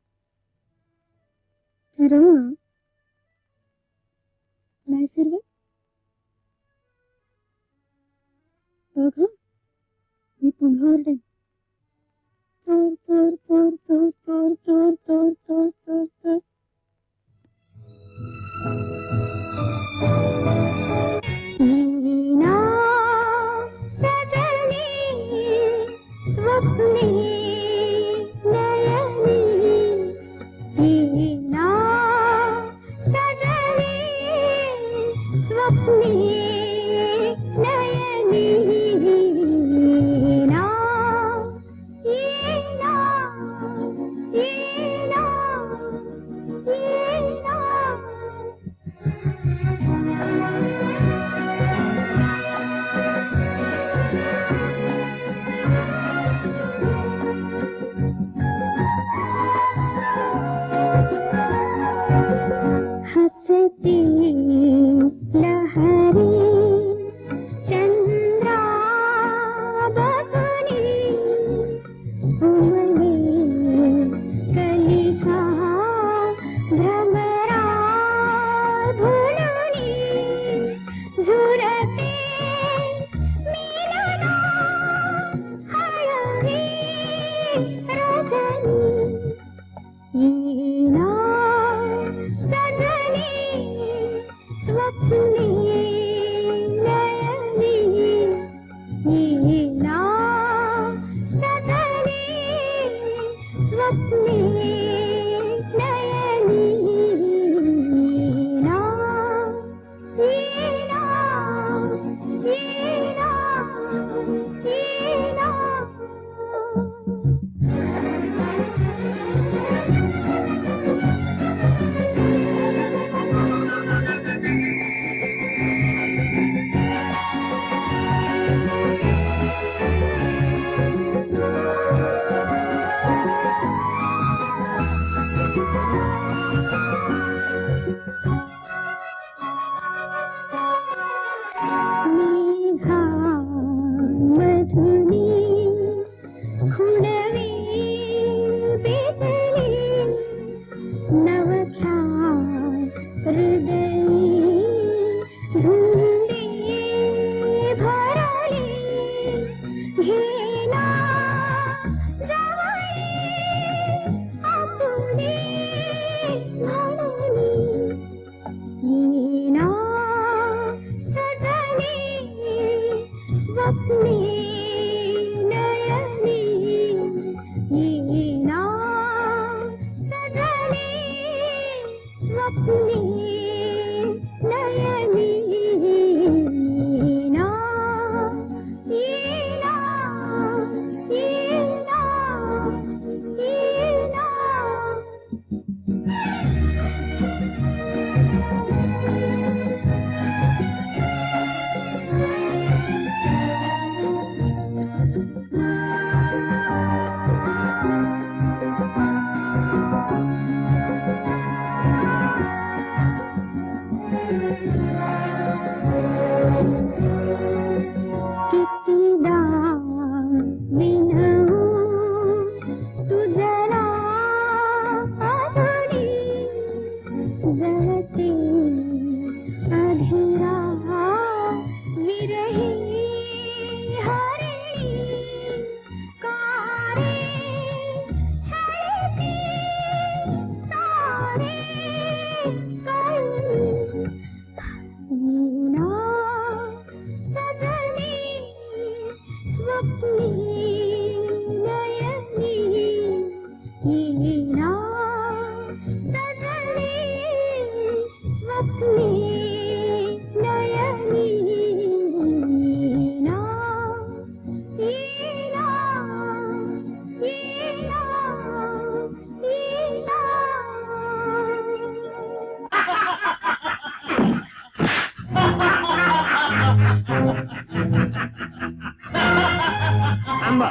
फिरव ना. नाही फिरवत? बघ हं, मी पुन्हा ओरडेन. चोर चोर चोर चोर चोर चोर चोर चोर चोर चोर. थांबा.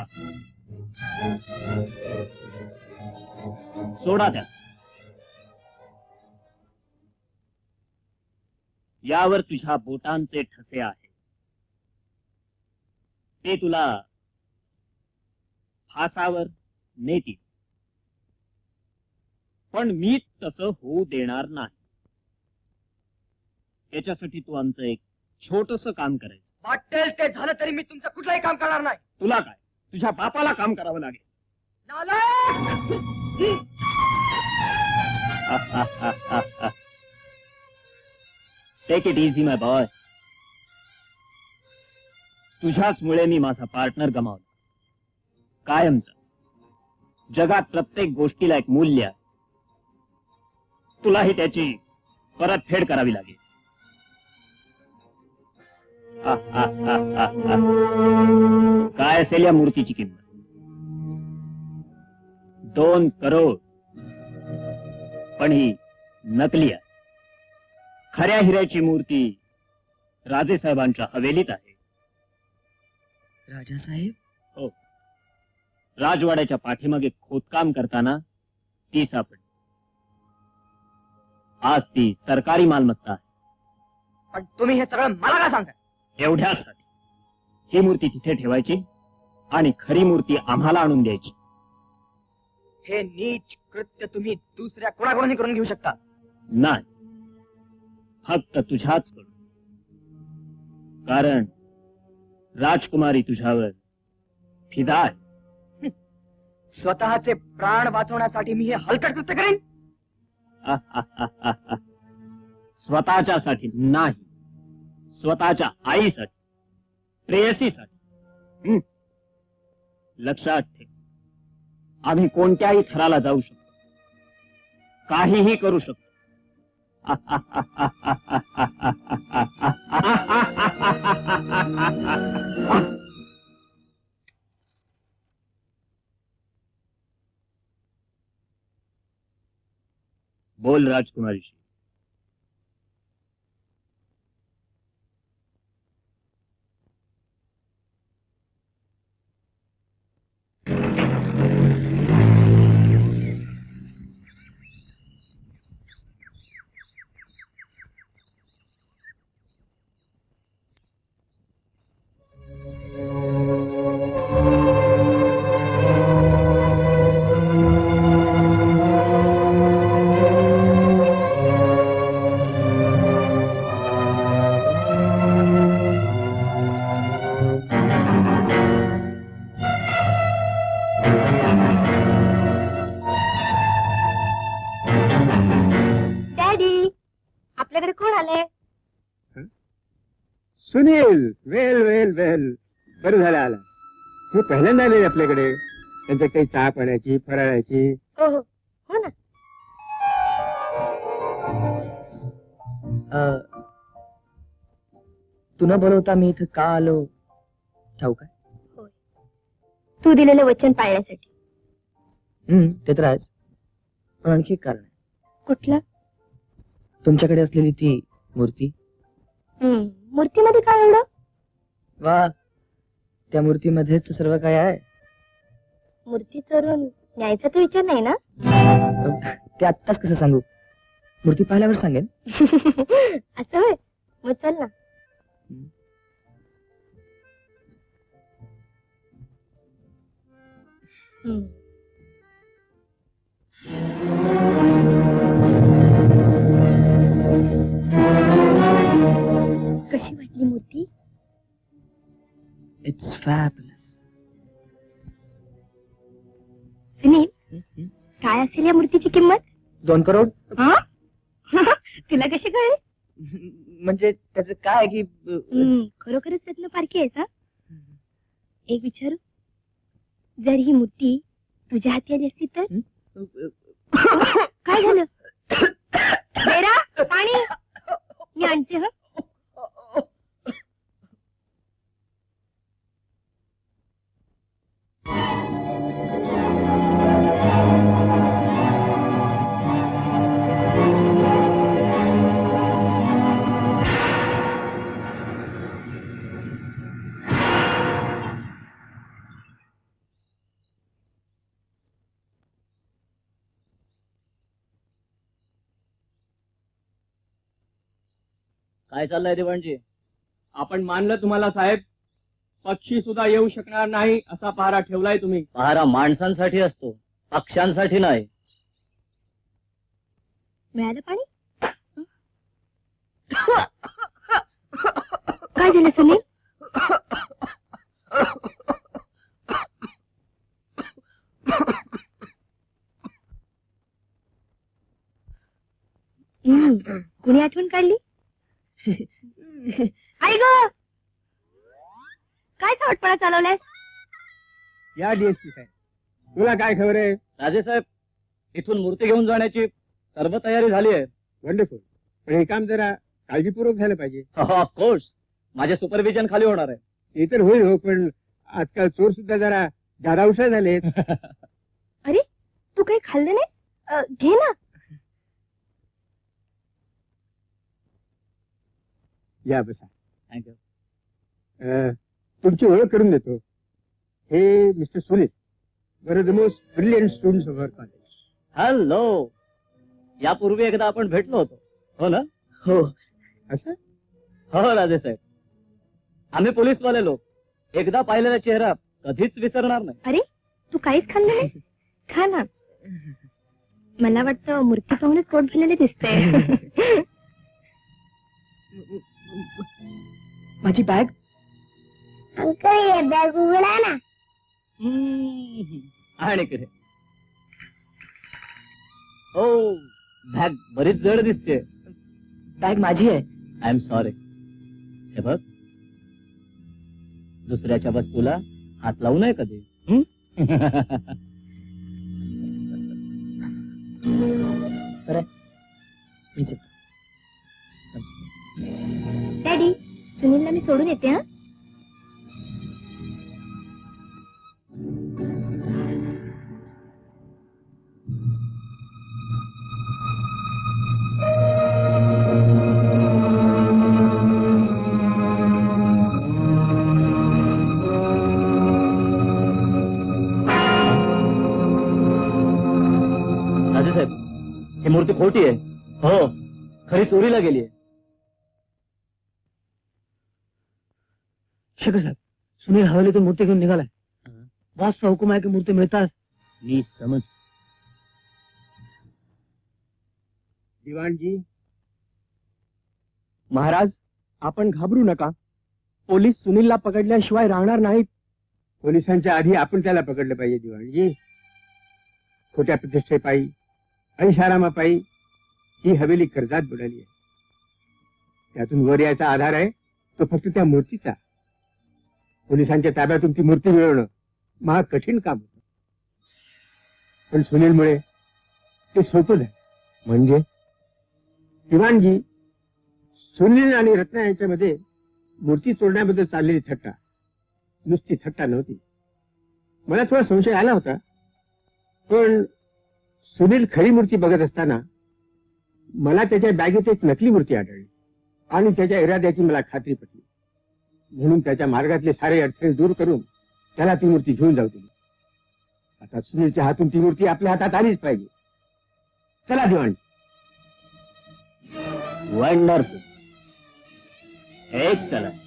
सोडा त्या. यावर तुझ्या बोटांचे ठसे आहेत. ते तुला फासावर नेतील. पण मी तसं होऊ देणार नाही. त्याच्यासाठी तू आमचं एक छोटस काम करायचं. वाटेल ते झालं तरी मी तुमचं कुठलंही काम करणार नाही. तुला काय, तुझ्या बापाला काम करावं लागेल. Take it easy my boy. तुझ्याच मुळे मी माझा पार्टनर गमावला. कायमचा. जगात प्रत्येक गोष्टीला एक मूल्य आहे. तुलाही त्याची परतफेड करावी लागेल. काय असेल या मूर्तीची किंमत? 2 करोड. पण ही नकली आहे. खऱ्या हिऱ्याची मूर्ती राजेसाहेबांच्या हवेलीत आहे. राजासाहेब? हो. राजवाड्याच्या पाठीमागे खोदकाम करताना ती सापडली. आज ती सरकारी मालमत्ता आहे. पण तुम्ही हे सगळं मला का सांगता? एवढ्यासाठी ही मूर्ती तिथे ठेवायची आणि खरी मूर्ती आम्हाला आणून द्यायची. हे नीच कृत्य तुम्ही दुसऱ्या कोणाकडूनही करून घेऊ शकता. नाही, फक्त तुझ्याच कडून. कारण राजकुमारी तुझ्यावर फिदा आहे. स्वतःचे प्राण वाचवण्यासाठी मी हे हलकट कृत्य करेन? स्वतःच्यासाठी नाही, स्वतःच्या आईसाठी, प्रेयसीसाठी. लक्षात ठेव, आम्ही कोणत्याही थराला जाऊ शकतो, काहीही करू शकतो. बोल राजकुमारीशी. सुनील, वेल वेल वेल, बरं झालं आला. हे पहिल्यांदा आले आपल्याकडे. त्यांच्या काही चहा पाण्याची, फराळाची. हो हो हो ना. तू न बोलवता मी इथं का आलो ठाऊक आहे? होय, तू दिलेलं वचन पाळण्यासाठी. ते तर आहेच, पण आणखी एक कारण आहे. कुठलं? तुमच्याकडे असलेली ती मूर्ती. मूर्तीमध्ये काय एवढं? वा, त्या मूर्तीमध्येच सर्व काय आहे. मूर्ती चोरून न्यायचा तर विचार नाही ना? ते आत्ताच कसं सांगू? मूर्ती पाहिल्यावर सांगेन. असं होय, मग चल ना. कशी वाटली मूर्ती? इट्स फॅबुलस. सुनील, काय असेल या मूर्तीची किंमत? 2 करोड. तुला कशी कळेल? म्हणजे त्याचं काय की खरोखरच त्यातलं पारखी आहे का? एक विचारू, जर ही मूर्ती तुझ्या हाती आली असती तर? काय झालं? बेरा, पाणी मी आणते. ह काय चाललंय दिवाणजी? आपण मानलं तुम्हाला साहेब, पक्षी सुद्धा येऊ शकणार नाही असा पहारा ठेवलाय तुम्ही. पहारा माणसांसाठी असतो, पक्ष्यांसाठी नाही. मिळालं पाणी? काय झालं सुनील? कुणी आठवण काढली? आई ग, काय थाटपणा चालवलाय? या डीएसपी साहेब, तुला काय खबर आहे? राजे साहेब, इथून मूर्ती घेऊन जाण्याची सर्व तयारी झाली आहे. वंडरफुल. पण हे काम जरा काळजीपूर्वक झालं पाहिजे. ऑफकोर्स, माझ्या सुपरविजन खाली होणार आहे. ते तर होईल हो, पण आजकाल चोर सुद्धा जरा दादावशा झालेत. अरे, तू काही खाल्लं नाही? घे ना. या बसा. थँक्यू. तुमची ओळख करून देतो. हे mister Sunil, one of the most brilliant students of our college. Hello, यापूर्वी एकदा आपण भेटलो होतो, हो ना? हो. असं? हो राजे साहेब, आम्ही पोलीसवाले लोक एकदा पाहिलेला चेहरा कधीच विसरणार नाही. अरे, तू काहीच खाल्लं नाही? खा ना. मला वाटतं मूर्ती पाहूनच पोट भरलेले दिसतंय. माझी बॅग. अंकल, बॅग उघडा ना. आणि किती हो, बॅग बरीच जड दिसते. बॅग माझी आहे. I am sorry. हे बघ, दुसऱ्याच्या वस्तूला हात लावू नये कधी. डॅडी, सुनीलला मी सोडून येते. हा, राजे साहेब, ही मूर्ती खोटी आहे. हो, खरी चोरीला गेली आहे. शेखर साहेब, सुनील हवेलीतून मूर्ती घेऊन निघालाय. बॉसचा हुकुम आहे की मूर्ती मिळतात. मी समज. दिवाणजी, महाराज, आपण घाबरू नका. पोलीस सुनीलला पकडल्याशिवाय राहणार नाहीत. पोलिसांच्या आधी आपण त्याला पकडलं पाहिजे. दिवाणजी, खोट्या प्रतिष्ठेपायी, ऐशारामापायी ही हवेली कर्जात बुडाली आहे. त्यातून वर यायचा आधार आहे तो फक्त त्या मूर्तीचा. पोलिसांच्या ताब्यातून ती मूर्ती मिळवणं महाग कठीण काम होतं. पण सुनीलमुळे ते सोपं झालं. म्हणजे दिवाणजी, सुनील आणि रत्ना यांच्यामध्ये मूर्ती चोरण्याबद्दल चाललेली थट्टा नुसती थट्टा नव्हती. मला थोडा संशय आला होता, पण सुनील खरी मूर्ती बघत असताना मला त्याच्या बॅगेत एक नकली मूर्ती आढळली आणि त्याच्या इराद्याची मला खात्री पटली. म्हणून त्याच्या मार्गातले सारे अडथळे दूर करून त्याला ती मूर्ती घेऊन जाऊ दिली. आता सुनीलच्या हातून ती मूर्ती आपल्या हातात आलीच पाहिजे. चला दिवाण. वंडरफुल. एक्सलंट.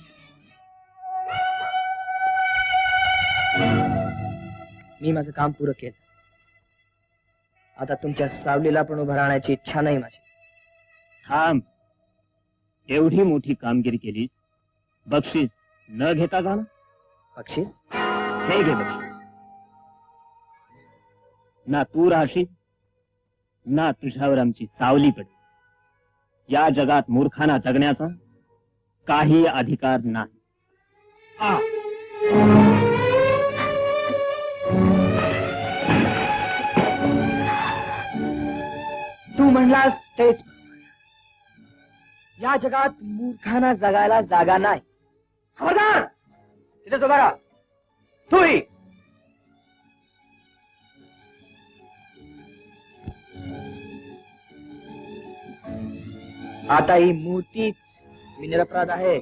मी माझं काम पुरं केलं. आता तुमच्या सावलीला पण उभं राहण्याची इच्छा नाही माझी. थांब. एवढी मोठी कामगिरी केलीस, बक्षीस न घेता जाणं. बक्षीस? हे घे बक्षीस. ना तू राहशील, ना तुझ्यावर आमची सावली पडेल. या जगात मूर्खांना जगण्याचा काही अधिकार नाही. म्हणालास तेच. या जगात मूर्खांना जगायला जागा नाही. खबरदार, तिथेच उभा राहा. तूही. आता ही मूर्तीच मी निरपराध आहे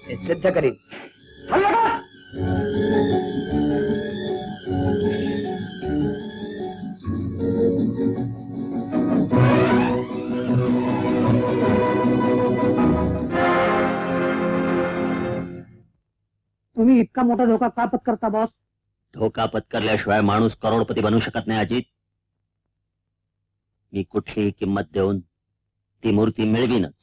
हे सिद्ध करीन. हल्ला कर. तुम्ही इतका मोठा धोका का पत्करता बॉस? धोका पत्करल्याशिवाय माणूस करोडपती बनू शकत नाही अजित. मी कुठलीही किंमत देऊन ती मूर्ती मिळवीनच.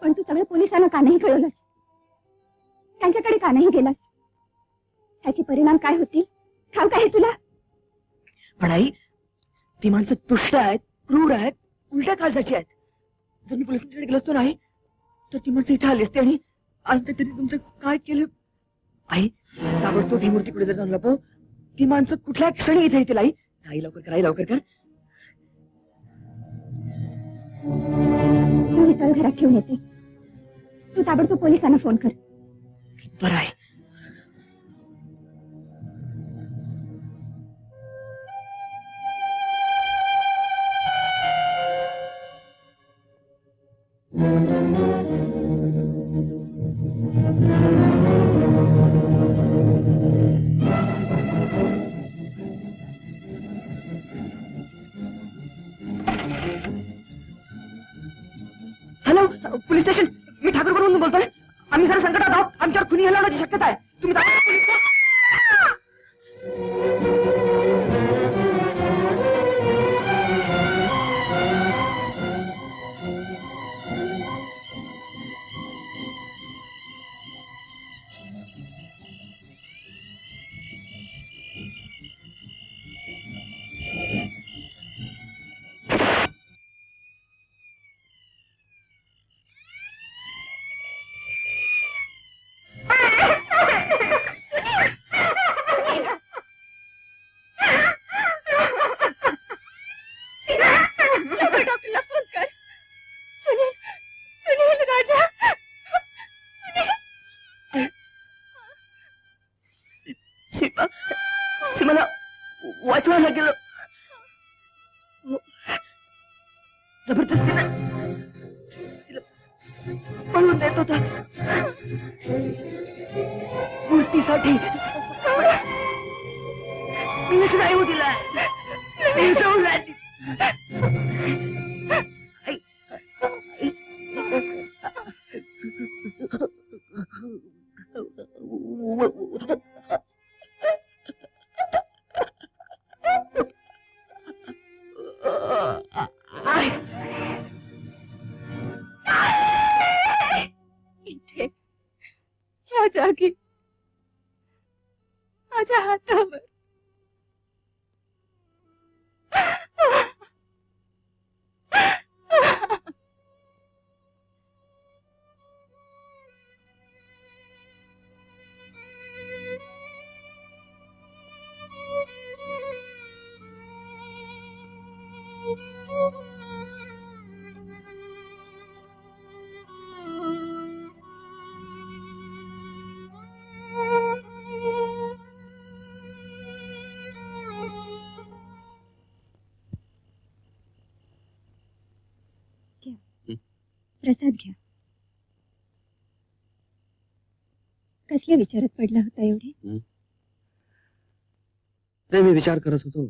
पण तू सगळं पोलिसांना का नाही कळवलंस? त्यांच्याकडे का नाही गेलास? त्याचे परिणाम काय होतील ठाऊक आहे तुला? पण आई, ती माणसं तुष्ट आहेत, क्रूर आहेत, उलट्या काळजाची आहेत. जर मी पोलिसांकडे गेलो असतो नाही तर ती माणसं इथे आली असते आणि त्यांनी तुमचं काय केलं? आई, ताबडतोब ही मूर्ती पुढे जर जाऊन लपव. ती माणसं कुठल्या क्षणी इथे येतील. आई, आई लवकर कर, आई लवकर कर. मी तळ घरात ठेवून येते. तू ताबडतोब पोलिसांना फोन कर. बरं आहे. Hello, police station. मी ठाकूरकडून बोलतोय. आम्ही जरा संकटात आहोत. आमच्यावर खुनी हल्ला होण्याची शक्यता आहे. तुम्ही ताबडतोब पोलीस डॉक्टरला फोन कर. सुनील, सुनील राजा. मला वाचवायला गेलं. जबरदस्तीने तिला पळून देत होता मूर्तीसाठी. मी नाही होऊ दिला. मी सोडला. इथे या जागी माझ्या हातावर प्रसाद घ्या. कसल्या विचारात पडला होता एवढे? नाही, मी विचार करत होतो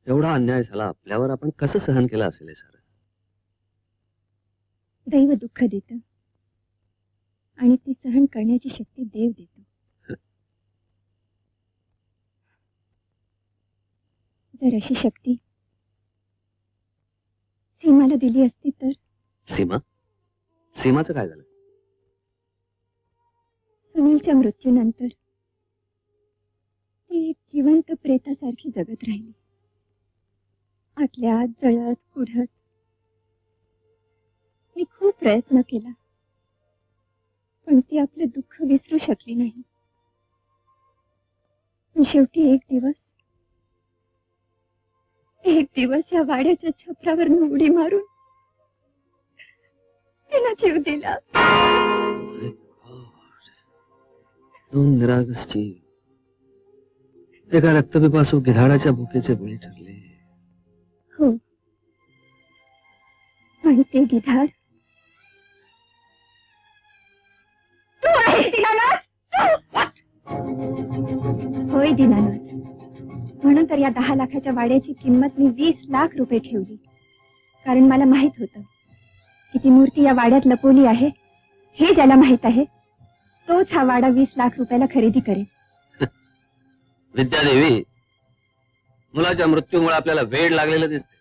एवढा अन्याय झाला आपल्यावर, आपण कसं सहन केलं असेल हे सारं. दैव दुःख देतं आणि ती सहन करण्याची शक्ती देव देतो. जर अशी शक्ती सीमाला दिली असती तर. सीमा? सीमाचं काय झालं? सुनीलच्या मृत्यूनंतर ती एक जिवंत प्रेतासारखी जगत राहिली. आतल्या आत जळत कुढत. मी खूप प्रयत्न केला, पण ती आपलं दुःख विसरू शकली नाही. पण शेवटी एक दिवस या वाड्याच्या छपरावरनं उडी मारून तिनं जीव दिला. दोन निरागस जीव एका रक्तपिपासू गिधाडाच्या भुकेचे बळी ठरले. हो, आणि ते गिधाड तू आहेस दीनानाथ. होय दीनानाथ, म्हणून तर या 10 लाखाच्या वाड्याची किंमत मी 20 लाख रुपये ठेवली. कारण मला माहित होतं की ती मूर्ती या वाड्यात लपवली आहे. हे ज्याला माहित आहे तोच हा वाडा 20 लाख रुपयाला खरेदी करेल. विद्यादेवी, मुलाच्या मृत्यूमुळे आपल्याला वेड लागलेलं दिसते.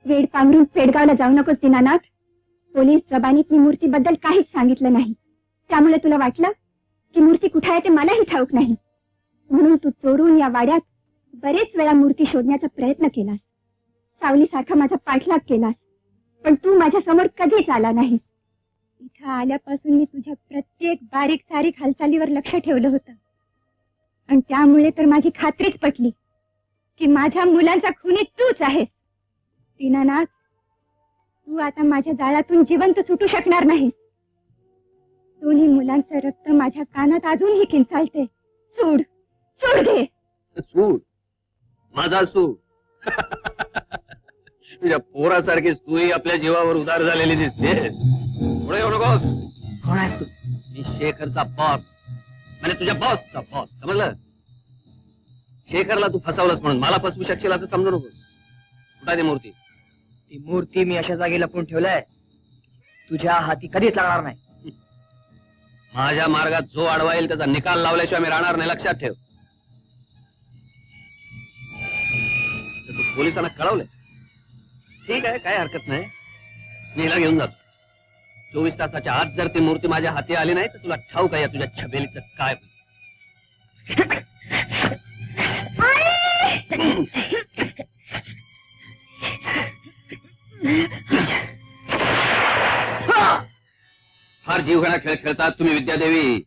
वेड पांघरून पेडगावला जाऊ नकोस दीनानाथ. पोलीस जबानीत मी मूर्तीबद्दल काहीच सांगितलं नाही. त्यामुळे तुला वाटलं की मूर्ती कुठे आहे ते मलाही ठाऊक नाही. म्हणून तू चोरून या वाड्यात बरेच वेळा मूर्ती शोधण्याचा प्रयत्न केलास. सावलीसारखा माझा पाठलाग केलास, पण तू माझ्या समोर कधीच आला नाहीस. इथं आल्यापासून मी तुझ्या प्रत्येक बारीक सारीक हालचालीवर लक्ष ठेवलं होतं, आणि त्यामुळे तर माझी खात्रीच पटली की माझ्या मुलांचा खुनी तूच आहेस. दीनानाथ, तू आता माझ्या जाळातून जिवंत सुटू शकणार नाहीस. दोन्ही मुलांचं रक्त माझ्या कानात अजूनही किंचाळते. सूड सूड घे. सूड? माझा सूड? तुझ्या पोरासारखीच तूही आपल्या जीवावर उदार झालेली दिसते. पुढे येऊ नकोस. कोण आहेस तू? मी शेखरचा बॉस, म्हणजे तुझ्या बॉसचा बॉस, समजलं? शेखरला तू फसवलंस म्हणून मला फसवू शकशील असं समजू नकोस. कुठे ती मूर्ती? ती मूर्ती मी अशा जागी लपवून ठेवलाय, तुझ्या हाती कधीच लागणार नाही. माझ्या मार्गात जो अडवा येईल त्याचा निकाल लावल्याशिवाय मी राहणार नाही, लक्षात ठेव. तू पोलिसांना कळवलंय? ठीक आहे, काय हरकत नाही. मी हिला घेऊन जातो. 24 तासाच्या आत जर ती मूर्ती माझ्या हाती आली नाही तर तुला ठाऊक आहे तुझ्या छबेलीचं काय होईल. फार जीवघेणा खेळ खेळतात तुम्ही विद्यादेवी.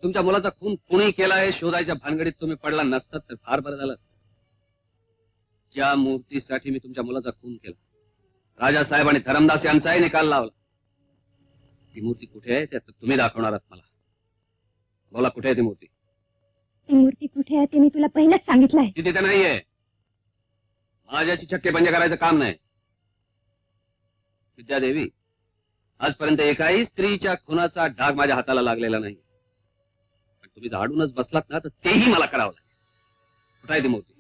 तुमच्या मुलाचा खून कुणी केला हे शोधायच्या भानगडीत तुम्ही पडला नसतात तर फार बरं झालं असतं. ज्या मूर्तीसाठी मी तुमच्या मुलाचा खून केला, राजासाहेब आणि धरमदास यांचाही निकाल लावला. ती मूर्ती कुठे आहे त्यात तुम्ही दाखवणार आहात मला. बोला, कुठे आहे ती मूर्ती? ती मूर्ती कुठे आहे ते मी तुला पहिलेच सांगितलं आहे. ती तिथे नाहीये. माझ्याची चक्के बंद करायचं काम नाही. विद्यादेवी, आजपर्यंत एकाही स्त्रीच्या खुनाचा डाग माझ्या हाताला लागलेला नाही. पण तुम्ही झाडूनच बसलात ना तर तेही मला करावं लागेल. कुठे आहे ती मूर्ती?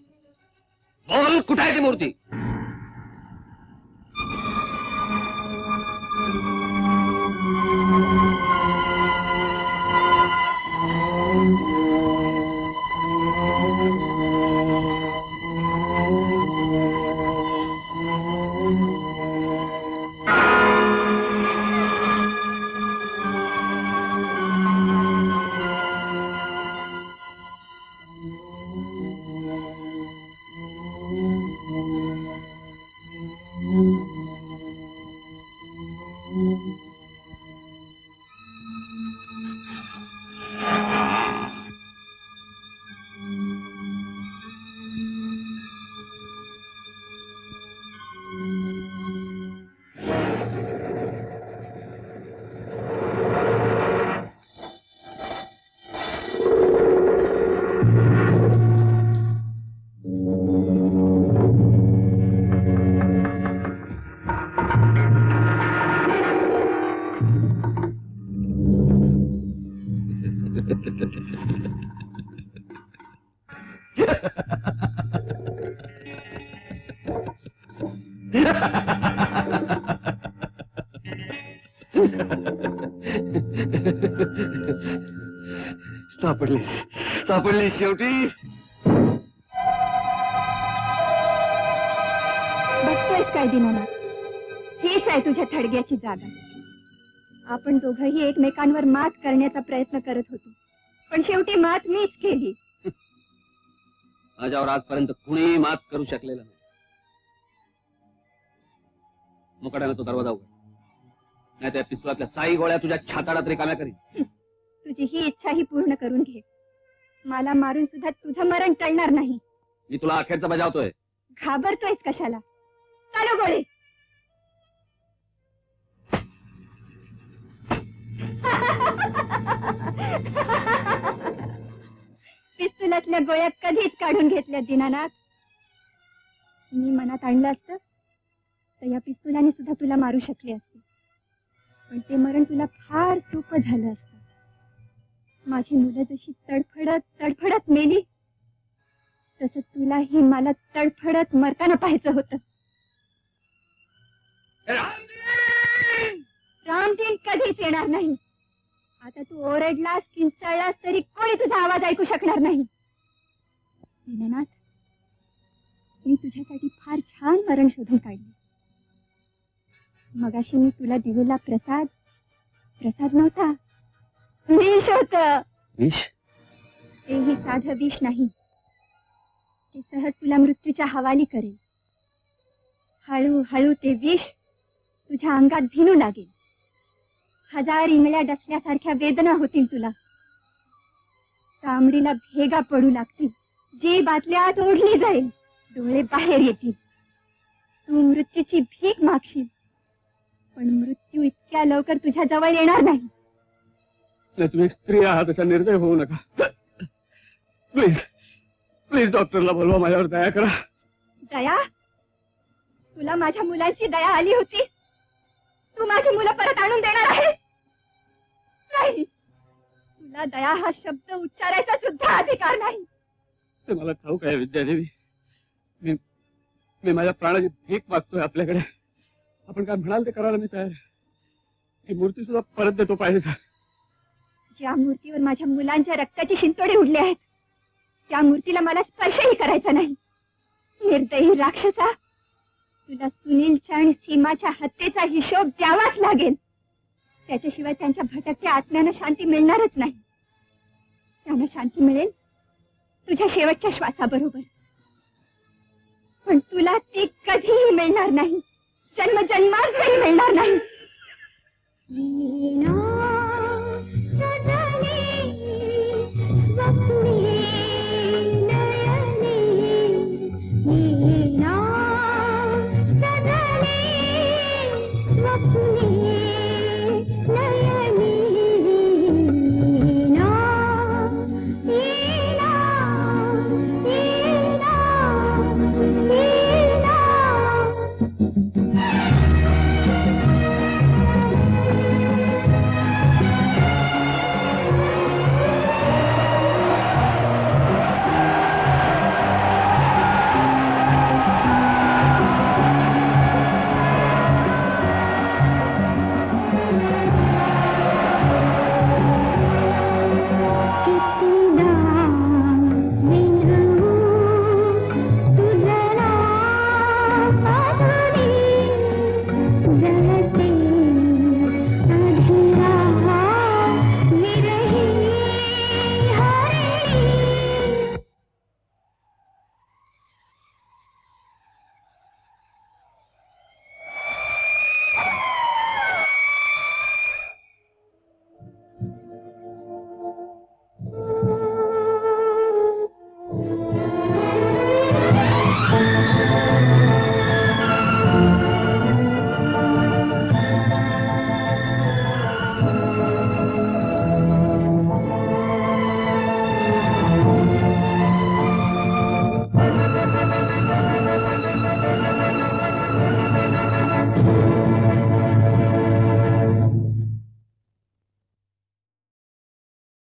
बोल, कुठे आहे ती मूर्ती? सापडली शेवटी. काय दीनानाथ, हीच आहे तुझ्या थडग्याची जागा. आपण दोघंही एकमेकांवर मात करण्याचा प्रयत्न करत होतो, पण शेवटी मात मीच केली. माझ्यावर आजपर्यंत कुणीही मात करू शकलेलं नाही. मुकाट्यानं तो दरवाजा उघड, नाही त्या पिस्तुलातल्या 6 गोळ्या तुझ्या छाताडात रिकाम्या करीन. तुझी ही इच्छा ही पूर्ण करून घे. मला मारून सुद्धा तुझं मरण टळणार नाही. मी तुला अखेरचा बजावतोय. घाबरतोयस कशाला? चालू गोळे. पिस्तुलातल्या गोळ्या कधीच काढून घेतल्या दीनानाथ. मी मनात आणलं असतं तर या पिस्तुलाने सुद्धा तुला मारू शकले असते, पण ते मरण तुला फार सोपं झालं असतं. माझी मुलं जशी तडफडत तडफडत मेली, तसं तुलाही मला तडफडत मरताना पाहायचं होतं. रामदीन कधीच येणार नाही. आता तू ओरडलास किंचाळलास तरी कोणी तुझा आवाज ऐकू शकणार नाही. दीनानाथ, मी तुझ्यासाठी फार छान मरण शोधून काढले. मगाशी मी तुला दिलेला प्रसाद नव्हता, विष होत. विष? तेही साधं विष नाही. ते सहज तुला मृत्यूच्या हवाली करेल. हळूहळू ते विष तुझ्या अंगात भिनू लागेल. 1000 इंगळ्या डसल्यासारख्या वेदना होतील तुला. चामडीला भेगा पडू लागतील. जीभ आतल्यात ओढली जाईल. डोळे बाहेर येतील. तू मृत्यूची भीक मागशील, पण मृत्यू इतक्या लवकर तुझ्या जवळ येणार नाही. तुम्ही स्त्री आहात असा निर्दय होऊ नका. प्लीज प्लीज डॉक्टरला बोलवा, माझ्यावर दया करा. दया? तुला माझ्या मुलांची दया आली होती? तू माझी मुलं परत आणून देणार आहे? नाही, तुला दया हा शब्द उच्चारायचा सुद्धा अधिकार नाही. ते मला ठाऊक आहे विद्यादेवी. मी माझ्या प्राणाची भीक मागतोय आपल्याकडे. आपण काय म्हणाल ते करायला मी तयार. ही मूर्ती सुद्धा परत देतो पाहिजे. ज्या मूर्तीवर माझ्या मुलांच्या रक्ताची शिंतोडे उडले आहेत, त्या मूर्तीला मला स्पर्शही करायचा नाही. निर्दयी राक्षसा, तुला सुनीलच्या आणि सीमाच्या हत्येचा हिशोब द्यावाच लागेल. त्याच्याशिवाय त्यांच्या भटक्या आत्म्यानं शांती मिळणारच नाही. त्यांना शांती मिळेल तुझ्या शेवटच्या श्वासाबरोबर, पण तुला ती कधीही मिळणार नाही. जन्मजन्मांतही मिळणार नाही.